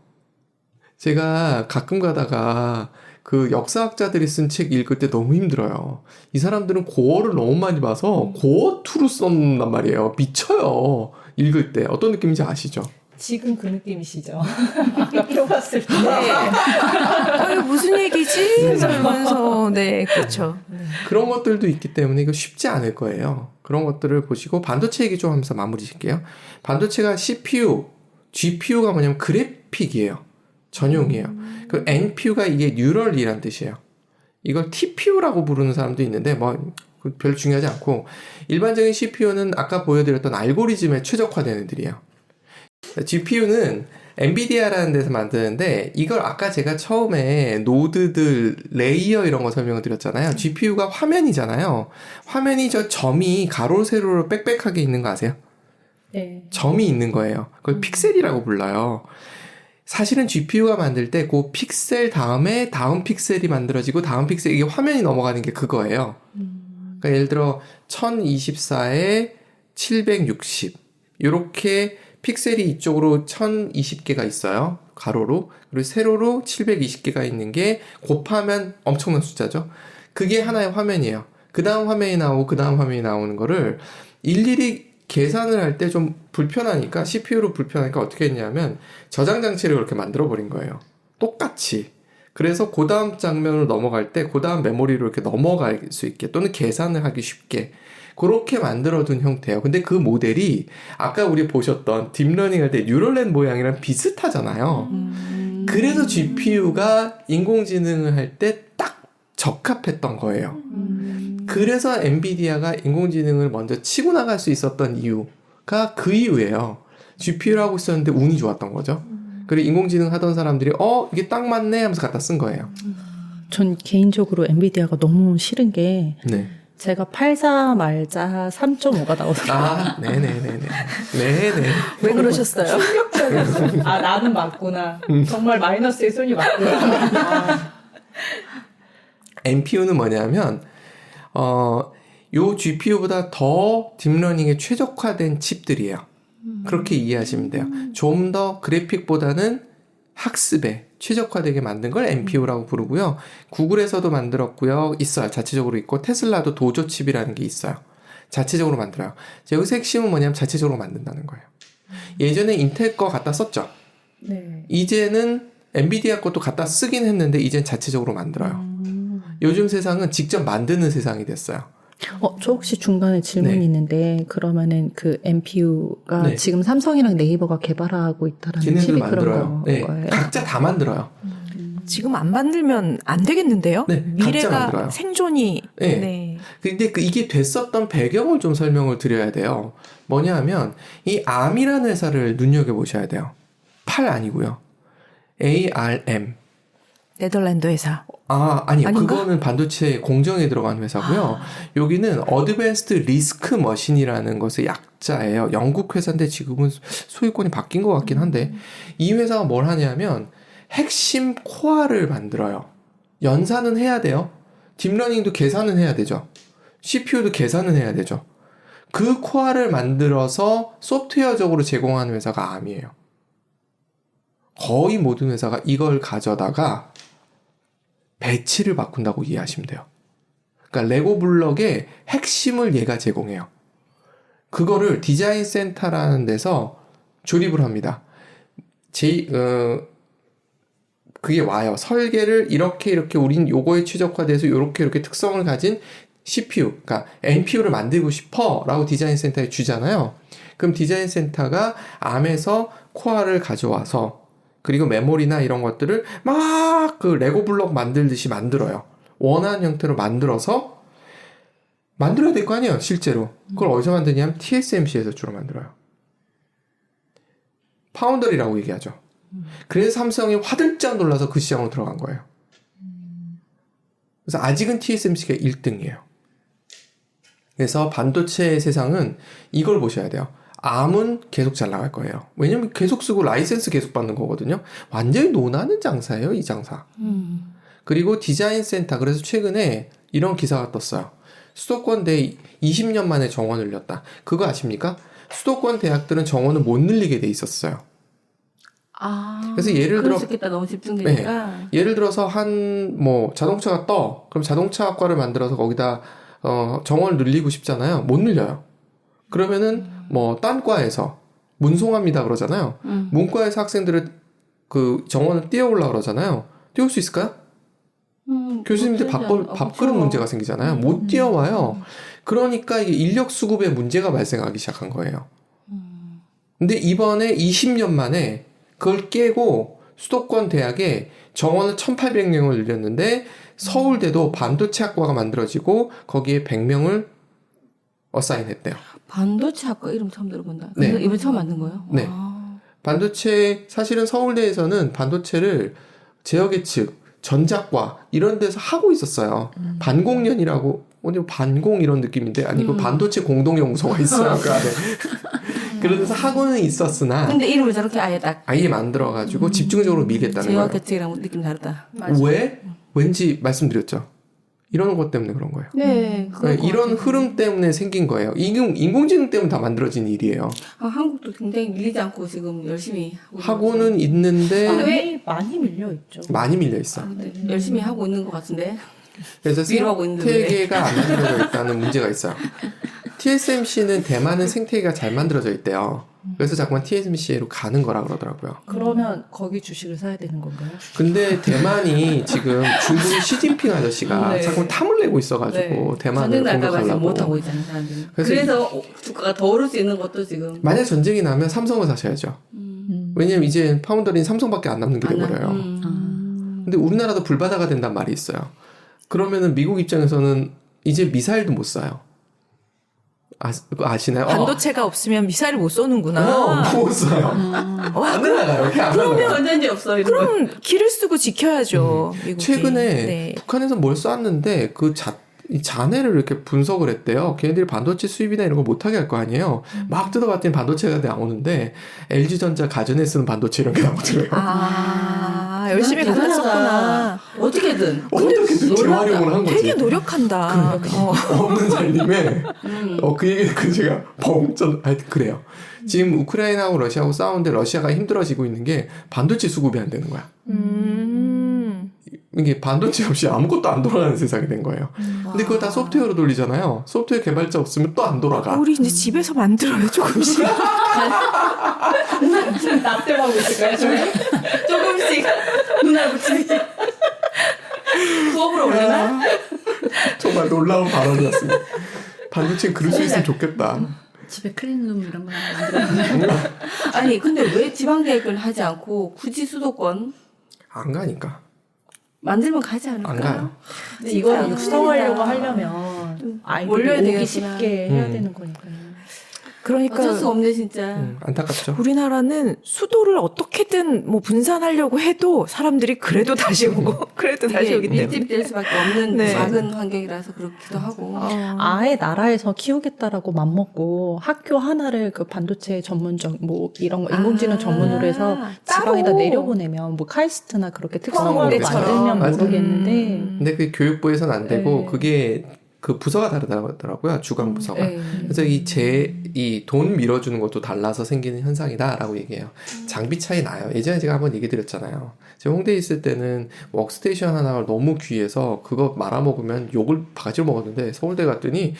제가 가끔 가다가 역사학자들이 쓴 책 읽을 때 너무 힘들어요. 이 사람들은 고어를 너무 많이 봐서 고어2로 썼단 말이에요. 미쳐요. 읽을 때. 어떤 느낌인지 아시죠? 지금 그 느낌이시죠? 아까 표 봤을 때. 이거 무슨 얘기지? 이러면서, 네, 그렇죠. 그런 것들도 있기 때문에 이거 쉽지 않을 거예요. 그런 것들을 보시고 반도체 얘기 좀 하면서 마무리 짓게요. 반도체가 CPU, GPU가 뭐냐면 그래픽이에요. 전용이에요. 그 NPU가 이게 뉴럴이란 뜻이에요. 이걸 TPU라고 부르는 사람도 있는데 별로 중요하지 않고 일반적인 CPU는 아까 보여드렸던 알고리즘에 최적화된 애들이에요. GPU는 엔비디아라는 데서 만드는데 이걸 아까 제가 처음에 노드들 레이어 이런 거 설명을 드렸잖아요. GPU가 화면이잖아요. 화면이 저 점이 가로 세로로 빽빽하게 있는 거 아세요? 네. 점이 있는 거예요. 그걸 픽셀이라고 불러요. 사실은 GPU가 만들 때 그 픽셀 다음에 다음 픽셀이 만들어지고 다음 픽셀 이게 화면이 넘어가는 게 그거예요. 그러니까 예를 들어 1024에 760 이렇게 픽셀이 이쪽으로 1020개가 있어요. 가로로. 그리고 세로로 720개가 있는 게 곱하면 엄청난 숫자죠. 그게 하나의 화면이에요. 그 다음 화면이 나오고 그 다음 화면이 나오는 거를 일일이 계산을 할 때 좀 불편하니까 CPU로 불편하니까 어떻게 했냐면 저장 장치를 그렇게 만들어 버린 거예요. 똑같이. 그래서 그 다음 장면으로 넘어갈 때 그 다음 메모리로 이렇게 넘어갈 수 있게 또는 계산을 하기 쉽게 그렇게 만들어둔 형태예요. 근데 그 모델이 아까 우리 보셨던 딥러닝 할 때 뉴럴넷 모양이랑 비슷하잖아요. 그래서 GPU가 인공지능을 할 때 딱 적합했던 거예요. 그래서 엔비디아가 인공지능을 먼저 치고 나갈 수 있었던 이유가 그 이유예요. GPU를 하고 있었는데 운이 좋았던 거죠. 그리고 인공지능 하던 사람들이 이게 딱 맞네 하면서 갖다 쓴 거예요. 전 개인적으로 엔비디아가 너무 싫은 게 네. 제가 84 말자 3.5가 나오더라고요. 아, 네네네네. 네네. 왜 그러셨어요? 충격적이었어요. 아, 나는 맞구나. 정말 마이너스의 손이 맞구나. NPU는 뭐냐면, 요 GPU보다 더 딥러닝에 최적화된 칩들이에요. 그렇게 이해하시면 돼요. 좀 더 그래픽보다는 학습에 최적화되게 만든 걸 NPU라고 부르고요. 구글에서도 만들었고요. 있어요. 자체적으로 있고 테슬라도 도조 칩이라는 게 있어요. 자체적으로 만들어요. 여기서 핵심은 뭐냐면 자체적으로 만든다는 거예요. 예전에 인텔 거 갖다 썼죠. 네. 이제는 엔비디아 것도 갖다 쓰긴 했는데 이젠 자체적으로 만들어요. 요즘 세상은 직접 만드는 세상이 됐어요. 저 혹시 중간에 질문이 네. 있는데 그러면은 그 NPU가 네. 지금 삼성이랑 네이버가 개발하고 있다라는 걔네들 칩이 만들어요. 그런 네. 거예요? 각자 다 만들어요. 지금 안 만들면 안 되겠는데요? 네, 각자 미래가 만들어요. 생존이 네. 네. 근데 이게 됐었던 배경을 좀 설명을 드려야 돼요. 뭐냐 하면 이 ARM이라는 회사를 눈여겨보셔야 돼요. 팔 아니고요. ARM. 네덜란드 회사. 아니요. 아닌가? 그거는 반도체 공정에 들어간 회사고요. 여기는 어드밴스드 리스크 머신이라는 것의 약자예요. 영국 회사인데 지금은 소유권이 바뀐 것 같긴 한데 이 회사가 뭘 하냐면 핵심 코어를 만들어요. 연산은 해야 돼요. 딥러닝도 계산은 해야 되죠. CPU도 계산은 해야 되죠. 그 코어를 만들어서 소프트웨어적으로 제공하는 회사가 ARM이에요. 거의 모든 회사가 이걸 가져다가 배치를 바꾼다고 이해하시면 돼요. 그러니까 레고 블럭의 핵심을 얘가 제공해요. 그거를 디자인 센터라는 데서 조립을 합니다. 그게 와요. 설계를 이렇게 우린 요거에 최적화돼서 이렇게 특성을 가진 CPU, 그러니까 NPU를 만들고 싶어 라고 디자인 센터에 주잖아요. 그럼 디자인 센터가 ARM에서 코어를 가져와서 그리고 메모리나 이런 것들을 막 그 레고 블록 만들듯이 만들어요. 원하는 형태로 만들어서 만들어야 될 거 아니에요, 실제로. 그걸 어디서 만드냐면 TSMC에서 주로 만들어요. 파운더리라고 얘기하죠. 그래서 삼성이 화들짝 놀라서 그 시장으로 들어간 거예요. 그래서 아직은 TSMC가 1등이에요. 그래서 반도체 세상은 이걸 보셔야 돼요. ARM은 계속 잘 나갈 거예요. 왜냐면 계속 쓰고 라이센스 계속 받는 거거든요. 완전히 논하는 장사예요, 이 장사. 그리고 디자인 센터, 그래서 최근에 이런 기사가 떴어요. 수도권 대 20년 만에 정원을 늘렸다. 그거 아십니까? 수도권 대학들은 정원을 못 늘리게 돼 있었어요. 그래서 예를 들어 그럴 수 있겠다. 너무 집중되니까. 예를 들어서 자동차가 떠. 그럼 자동차학과를 만들어서 거기다 정원을 늘리고 싶잖아요. 못 늘려요. 그러면은 딴 과에서 문송합니다 그러잖아요. 문과에서 학생들을 그 정원을 띄워오려고 그러잖아요. 띄울 수 있을까요? 교수님들 밥그릇 문제가 생기잖아요. 못 띄워와요. 그러니까 이게 인력 수급에 문제가 발생하기 시작한 거예요. 근데 이번에 20년 만에 그걸 깨고 수도권 대학에 정원을 1,800명을 늘렸는데 서울대도 반도체학과가 만들어지고 거기에 100명을 어사인했대요. 반도체 학과 이름 처음 들어본다. 네. 이번 처음 만든 거예요? 네. 반도체 사실은 서울대에서는 반도체를 제어계측, 전작과 이런 데서 하고 있었어요. 반공연이라고 반공 이런 느낌인데 아니고 반도체 공동연구소가 있어요 그 안에. 그런 데서 하고는 있었으나 근데 이름을 저렇게 아예 만들어가지고 집중적으로 밀겠다는 거예요. 제어계측이랑 느낌 다르다. 왜? 왠지 말씀드렸죠. 이런 것 때문에 그런 거예요. 네. 이런 흐름 때문에 생긴 거예요. 인공지능 때문에 다 만들어진 일이에요. 한국도 굉장히 밀리지 않고 지금 열심히 하고는 있는데 많이 밀려 있죠. 많이 밀려 있어. 열심히 하고 있는 것 같은데. 그래서 위로하고 있는데 왜? 생태계가 안 만들어져 있다는 문제가 있어요. TSMC는 대만은 생태계가 잘 만들어져 있대요. 그래서 자꾸만 TSMC로 가는 거라 그러더라고요. 그러면 거기 주식을 사야 되는 건가요? 근데 대만이 지금 중국의 시진핑 아저씨가 네. 자꾸 탐을 내고 있어가지고 네. 대만을 전쟁 날까봐 지금 공격하려고. 못하고 있잖아요, 사람들이. 그래서 그래서 주가가 더 오를 수 있는 것도 지금. 만약 전쟁이 나면 삼성을 사셔야죠. 왜냐면 이제 파운더리는 삼성밖에 안 남는 게 돼버려요. 근데 우리나라도 불바다가 된단 말이 있어요. 그러면은 미국 입장에서는 이제 미사일도 못 쏴요. 아시나요? 반도체가 없으면 미사일을 못 쏘는구나. 못 쏴요. 안 날아가요. 이렇게 안 날아가요. 전쟁이 없어. 이런 거. 그럼 길을 쓰고 지켜야죠. 미국이. 최근에 네. 북한에서 뭘 쐈는데 이 잔해를 이렇게 분석을 했대요. 걔네들이 반도체 수입이나 이런 거 못하게 할 거 아니에요. 막 뜯어봤더니 반도체가 나오는데 LG전자 가전에 쓰는 반도체 이런 게 나오더래요. 열심히 갖다 썼구나. 어떻게든. 어떻게든 재활용을 한 거지. 되게 노력한다. 없는 살림에 그 얘기 듣고 제가 벙 하여튼 그래요. 지금 우크라이나하고 러시아하고 싸우는데 러시아가 힘들어지고 있는 게 반도체 수급이 안 되는 거야. 이게 반도체 없이 아무것도 안 돌아가는 세상이 된 거예요. 근데 그거 다 소프트웨어로 돌리잖아요. 소프트웨어 개발자 없으면 또 안 돌아가. 우리 이제 집에서 만들어요, 조금씩. 납땜하고 있을까요, 지금? 조금씩 눈알 붙이기. 수업으로 올리나? 정말 놀라운 발언이었습니다. 반도체는 그럴 수 있으면 좋겠다. 집에 클린룸 이런 거 만들어. 아니, 근데 왜 지방 계획을 하지 않고 굳이 수도권 안 가니까. 만들면 가지 않을까? 안 가요. 근데 이걸 육성하려고 하려면 아이들이 몰려야 오기 되겠구나. 쉽게 해야 되는 거니까요. 그러니까 어쩔 수 없네, 진짜. 안타깝죠. 우리나라는 수도를 어떻게든 뭐 분산하려고 해도 사람들이 그래도 다시 오고 그래도 다시 오기 때문에 밀집될 수밖에 없는 네. 작은 환경이라서 그렇기도 하고. 아예 나라에서 키우겠다라고 맘먹고 학교 하나를 그 반도체 전문적 뭐 이런 거 인공지능 전문으로 해서 지방에다 따로. 내려보내면 뭐 카이스트나 그렇게 포항공대처럼. 특성으로 만들면 맞아요. 모르겠는데 근데 그게 교육부에서는 안 되고 네. 그게 그 부서가 다르더라고요. 주관 부서가. 네. 그래서 이 돈 밀어주는 것도 달라서 생기는 현상이다라고 얘기해요. 장비 차이 나요. 예전에 제가 한번 얘기 드렸잖아요. 제가 홍대에 있을 때는 워크스테이션 하나가 너무 귀해서 그거 말아먹으면 욕을 바가지로 먹었는데 서울대 갔더니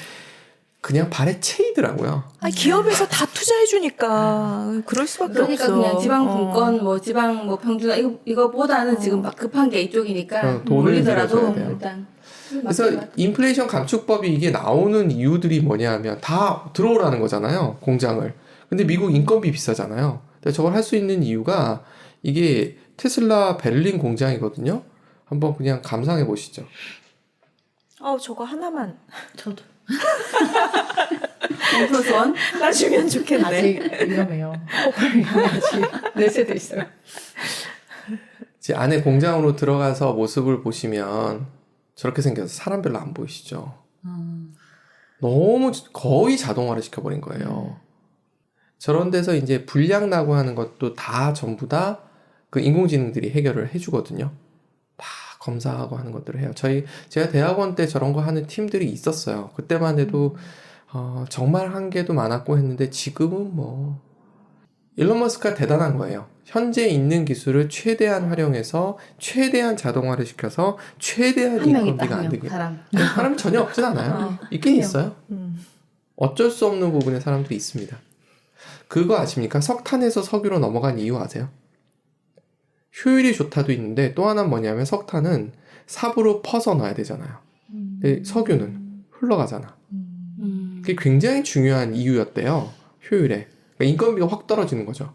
그냥 발에 채이더라고요. 기업에서 다 투자해주니까 그럴 수밖에 그러니까 없어. 그냥 지방 분권, 뭐 지방 뭐 평준화 이거보다는 지금 막 급한 게 이쪽이니까 돈을 올리더라도 들여줘야 돼요. 일단. 그래서 인플레이션 감축법이 이게 나오는 이유들이 뭐냐면 다 들어오라는 거잖아요. 공장을. 근데 미국 인건비 비싸잖아요. 근데 저걸 할 수 있는 이유가 이게 테슬라 베를린 공장이거든요. 한번 그냥 감상해 보시죠. 저거 하나만 저도. 공소선 놔주면 좋겠네. 아직 위험해요. 폭발 위험하지. 내 세대 있어요. 이제 안에 공장으로 들어가서 모습을 보시면 저렇게 생겨서 사람 별로 안 보이시죠? 너무 거의 자동화를 시켜버린 거예요. 저런 데서 이제 불량 나고 하는 것도 다 전부 다 그 인공지능들이 해결을 해주거든요. 다 검사하고 하는 것들을 해요. 제가 대학원 때 저런 거 하는 팀들이 있었어요. 그때만 해도 정말 한계도 많았고 했는데 지금은 뭐 일론 머스크가 대단한 거예요. 현재 있는 기술을 최대한 활용해서 최대한 자동화를 시켜서 최대한 한 명 있다, 인건비가 안 한 되게. 명, 사람. 사람이 전혀 없진 않아요. 있긴 있어요. 어쩔 수 없는 부분에 사람들이 있습니다. 그거 아십니까? 석탄에서 석유로 넘어간 이유 아세요? 효율이 좋다도 있는데 또 하나는 뭐냐면 석탄은 삽으로 퍼서 넣어야 되잖아요. 근데 석유는 흘러가잖아. 그게 굉장히 중요한 이유였대요. 효율에. 그러니까 인건비가 확 떨어지는 거죠.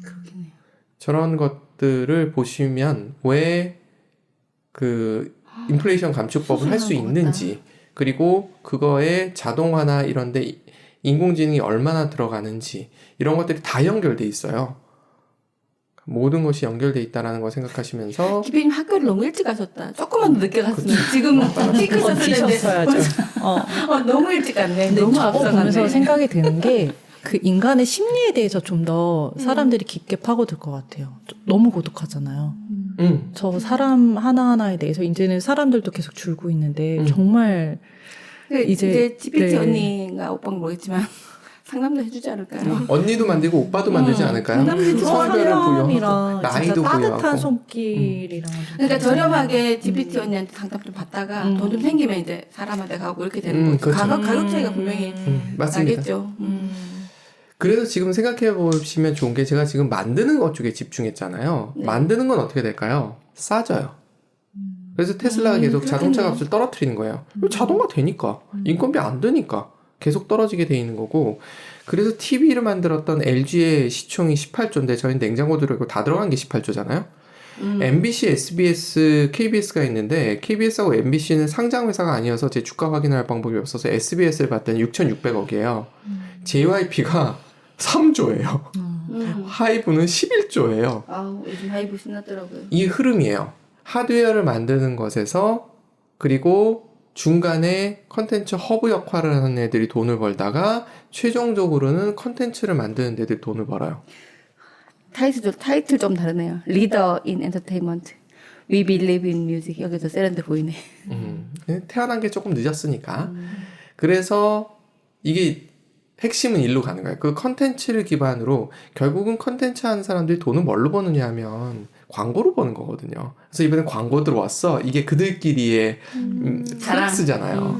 그렇겠네요. 저런 것들을 보시면 왜 그 인플레이션 감축법을 할 수 있는지 그리고 그거에 자동화나 이런데 인공지능이 얼마나 들어가는지 이런 것들이 다 연결돼 있어요. 모든 것이 연결돼 있다라는 걸 생각하시면서 기빈님 학교를 너무 일찍 가셨다. 조금만 더 늦게 갔으면 지금 피크 썼을 텐데 뛰셨어야죠. 너무 일찍 갔네. 근데 너무 저거 보면서 앞서갔네. 생각이 드는 게 그 인간의 심리에 대해서 좀 더 사람들이 깊게 파고들 것 같아요. 너무 고독하잖아요. 저 사람 하나하나에 대해서 이제는 사람들도 계속 줄고 있는데 정말 이제 GPT 네. 언니가 오빠는 모르겠지만 상담도 해주지 않을까요? 언니도 만들고 오빠도 만들지 않을까요? 상담도 성별을 사람이랑 부여하고 나이도 진짜 따뜻한 부여하고 손길이랑 그러니까 저렴하게 GPT 언니한테 상담 좀 받다가 돈 좀 생기면 이제 사람한테 가고 이렇게 되는 거죠. 그렇죠. 가격 차이가 분명히 맞습니다. 나겠죠. 그래서 지금 생각해 보시면 좋은 게 제가 지금 만드는 것 쪽에 집중했잖아요. 네. 만드는 건 어떻게 될까요? 싸져요. 그래서 테슬라가 계속 자동차 그렇겠네요. 값을 떨어뜨리는 거예요. 자동화 되니까. 인건비 안 드니까. 계속 떨어지게 돼 있는 거고. 그래서 TV를 만들었던 LG의 시총이 18조인데 저희는 냉장고 들어있고 다 들어간 게 18조잖아요. MBC, SBS, KBS가 있는데 KBS하고 MBC는 상장 회사가 아니어서 제 주가 확인할 방법이 없어서 SBS를 봤더니 6,600억이에요. JYP가 3조예요. 하이브는 11조예요. 아우 요즘 하이브 신났더라고요. 이 흐름이에요. 하드웨어를 만드는 것에서 그리고 중간에 컨텐츠 허브 역할을 하는 애들이 돈을 벌다가 최종적으로는 컨텐츠를 만드는 애들이 돈을 벌어요. 타이틀 좀 다르네요. Leader in Entertainment. We Believe in Music. 여기서 세련돼 보이네. 태어난 게 조금 늦었으니까. 그래서 이게 핵심은 일로 가는 거예요. 그 컨텐츠를 기반으로 결국은 컨텐츠 하는 사람들이 돈을 뭘로 버느냐 하면 광고로 버는 거거든요. 그래서 이번에 광고 들어왔어. 이게 그들끼리의 플렉스잖아요.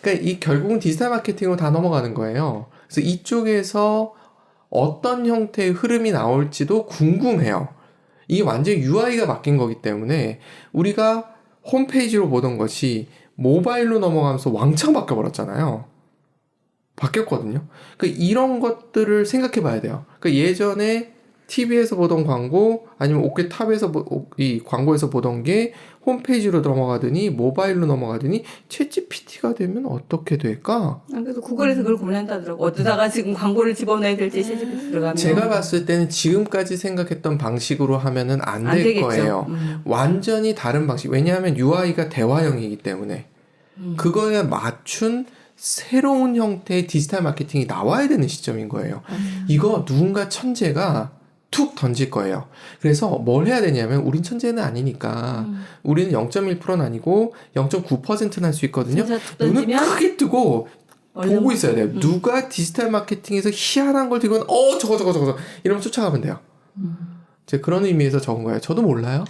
그러니까 이 결국은 디지털 마케팅으로 다 넘어가는 거예요. 그래서 이쪽에서 어떤 형태의 흐름이 나올지도 궁금해요. 이게 완전히 UI가 바뀐 거기 때문에 우리가 홈페이지로 보던 것이 모바일로 넘어가면서 왕창 바뀌어버렸잖아요. 바뀌었거든요. 그러니까 이런 것들을 생각해 봐야 돼요. 그러니까 예전에 TV에서 보던 광고 아니면 옥탑에서 이 광고에서 보던 게 홈페이지로 넘어가더니 모바일로 넘어가더니 챗GPT가 되면 어떻게 될까? 그래서 구글에서 그걸 고민한다더라고. 어디다가 지금 광고를 집어넣어야 될지 챗GPT 들어가면. 제가 봤을 때는 지금까지 생각했던 방식으로 하면은 안 될 되겠죠. 거예요. 완전히 다른 방식. 왜냐하면 UI가 대화형이기 때문에 그거에 맞춘 새로운 형태의 디지털 마케팅이 나와야 되는 시점인 거예요. 이거 누군가 천재가 툭 던질 거예요. 그래서 뭘 해야 되냐면 우린 천재는 아니니까 우리는 0.1%는 아니고 0.9%는 할 수 있거든요. 눈을 크게 뜨고 보고 있어야 돼요. 누가 디지털 마케팅에서 희한한 걸 들고 저거 이러면 쫓아가면 돼요. 제가 그런 의미에서 적은 거예요. 저도 몰라요.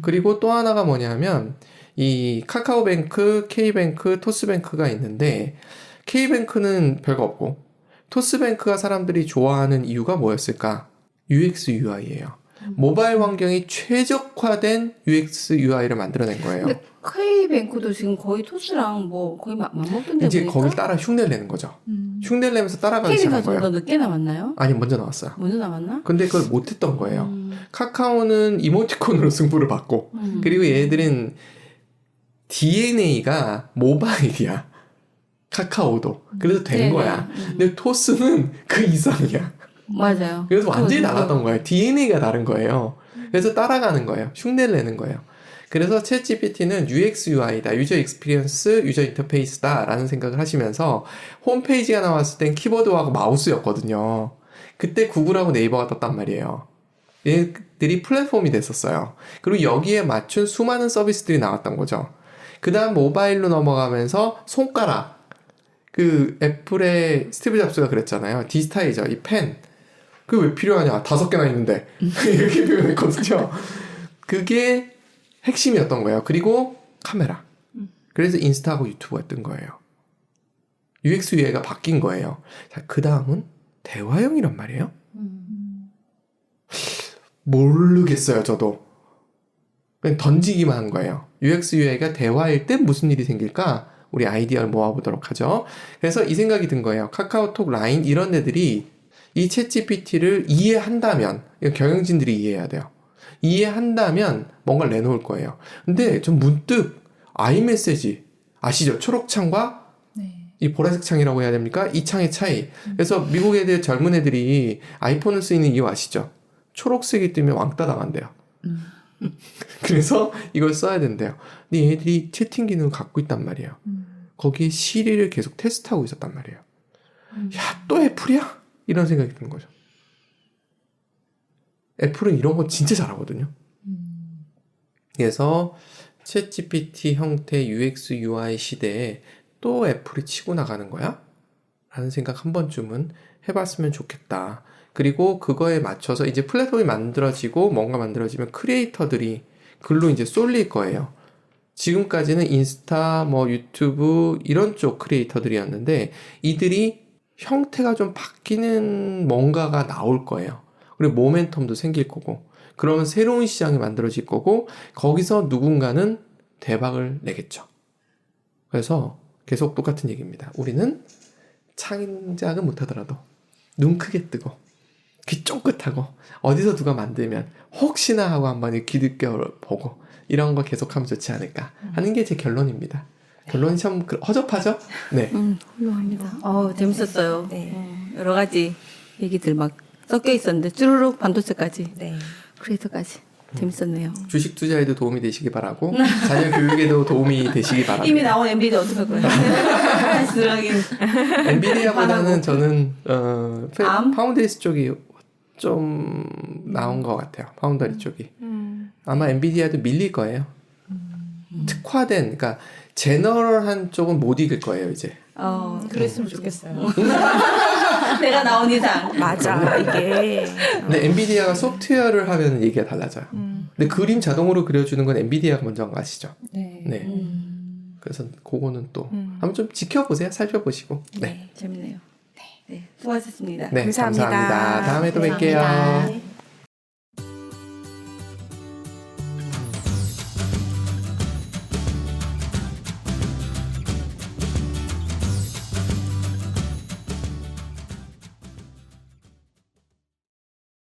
그리고 또 하나가 뭐냐면 이 카카오뱅크, K뱅크, 토스뱅크가 있는데 K뱅크는 별거 없고 토스뱅크가 사람들이 좋아하는 이유가 뭐였을까? UX, UI예요. 모바일 환경이 최적화된 UX, UI를 만들어낸 거예요. 근데 K뱅크도 지금 거의 토스랑 뭐 거의 맞먹던데 이제 보니까? 거길 따라 흉내를 내는 거죠. 흉내를 내면서 따라가기 시작한 K뱅크가 좀 더 거예요. 늦게 나왔나요? 아니 먼저 나왔어요. 먼저 나왔나? 근데 그걸 못했던 거예요. 카카오는 이모티콘으로 승부를 받고 그리고 얘들은 DNA가 모바일이야. 카카오도. 그래서 된 네네. 거야. 근데 토스는 그 이상이야. 맞아요. 그래서 완전히 그거 나갔던 거예요. DNA가 다른 거예요. 그래서 따라가는 거예요. 흉내를 내는 거예요. 그래서 챗GPT는 UX, UI다. 유저 익스피리언스, 유저 인터페이스다. 라는 생각을 하시면서 홈페이지가 나왔을 땐 키보드하고 마우스였거든요. 그때 구글하고 네이버가 떴단 말이에요. 얘들이 플랫폼이 됐었어요. 그리고 여기에 맞춘 수많은 서비스들이 나왔던 거죠. 그 다음 모바일로 넘어가면서 손가락. 그 애플의 스티브 잡스가 그랬잖아요. 디지타이저, 이 펜. 그게 왜 필요하냐? 5개나 있는데. 이렇게 표현했거든요. 그게 핵심이었던 거예요. 그리고 카메라. 그래서 인스타하고 유튜브가 뜬 거예요. UX, UI가 바뀐 거예요. 자, 그 다음은 대화형이란 말이에요. 모르겠어요, 저도. 그냥 던지기만 한 거예요. UX, UI가 대화일 때 무슨 일이 생길까? 우리 아이디어를 모아보도록 하죠. 그래서 이 생각이 든 거예요. 카카오톡, 라인 이런 데들이 이 챗GPT를 이해한다면, 경영진들이 이해해야 돼요. 이해한다면 뭔가를 내놓을 거예요. 근데 좀 문득 아이메시지 아시죠? 초록창과 이 보라색 창이라고 해야 됩니까? 이 창의 차이. 그래서 미국 애들 젊은 애들이 아이폰을 쓰이는 이유 아시죠? 초록색이 뜨면 왕따 당한대요. 그래서 이걸 써야 된대요. 근데 얘네들이 채팅 기능을 갖고 있단 말이에요. 거기에 시리를 계속 테스트하고 있었단 말이에요. 야, 또 애플이야? 이런 생각이 드는 거죠. 애플은 이런 거 진짜 잘하거든요. 그래서 챗GPT 형태 UX, UI 시대에 또 애플이 치고 나가는 거야? 라는 생각 한 번쯤은 해봤으면 좋겠다. 그리고 그거에 맞춰서 이제 플랫폼이 만들어지고 뭔가 만들어지면 크리에이터들이 글로 이제 쏠릴 거예요. 지금까지는 인스타, 뭐 유튜브 이런 쪽 크리에이터들이었는데 이들이 형태가 좀 바뀌는 뭔가가 나올 거예요. 그리고 모멘텀도 생길 거고 그러면 새로운 시장이 만들어질 거고 거기서 누군가는 대박을 내겠죠. 그래서 계속 똑같은 얘기입니다. 우리는 창작은 못하더라도 눈 크게 뜨고 귀 쫑긋하고 어디서 누가 만들면 혹시나 하고 한번 기득겨 보고 이런 거 계속하면 좋지 않을까 하는 게 제 결론입니다. 결론이 참 허접하죠? 네. 훌륭합니다. 재밌었어요. 네. 여러 가지 얘기들 막 섞여 있었는데 쭈루룩 반도체까지 네. 크리에이터까지 재밌었네요. 주식 투자에도 도움이 되시기 바라고 자녀 교육에도 도움이 되시기 바랍니다. 이미 나온 엔비디아 어떡할 거예요? 다시 들어가긴. 엔비디아보다는 저는 암? 파운데리스 쪽이 좀 나온 것 같아요. 파운더리 쪽이. 아마 엔비디아도 밀릴 거예요. 특화된, 그러니까 제너럴한 쪽은 못 이길 거예요 이제. 그랬으면 좋겠어요. 내가 나온 이상. 맞아 이게. 근데 엔비디아가 소프트웨어를 하면 얘기가 달라져요. 근데 그림 자동으로 그려주는 건 엔비디아가 먼저 한 거 아시죠? 네. 네. 그래서 그거는 또 한번 좀 지켜보세요. 살펴보시고. 네. 재밌네요. 네. 수고하셨습니다. 네, 감사합니다. 감사합니다. 다음에 또 뵐게요.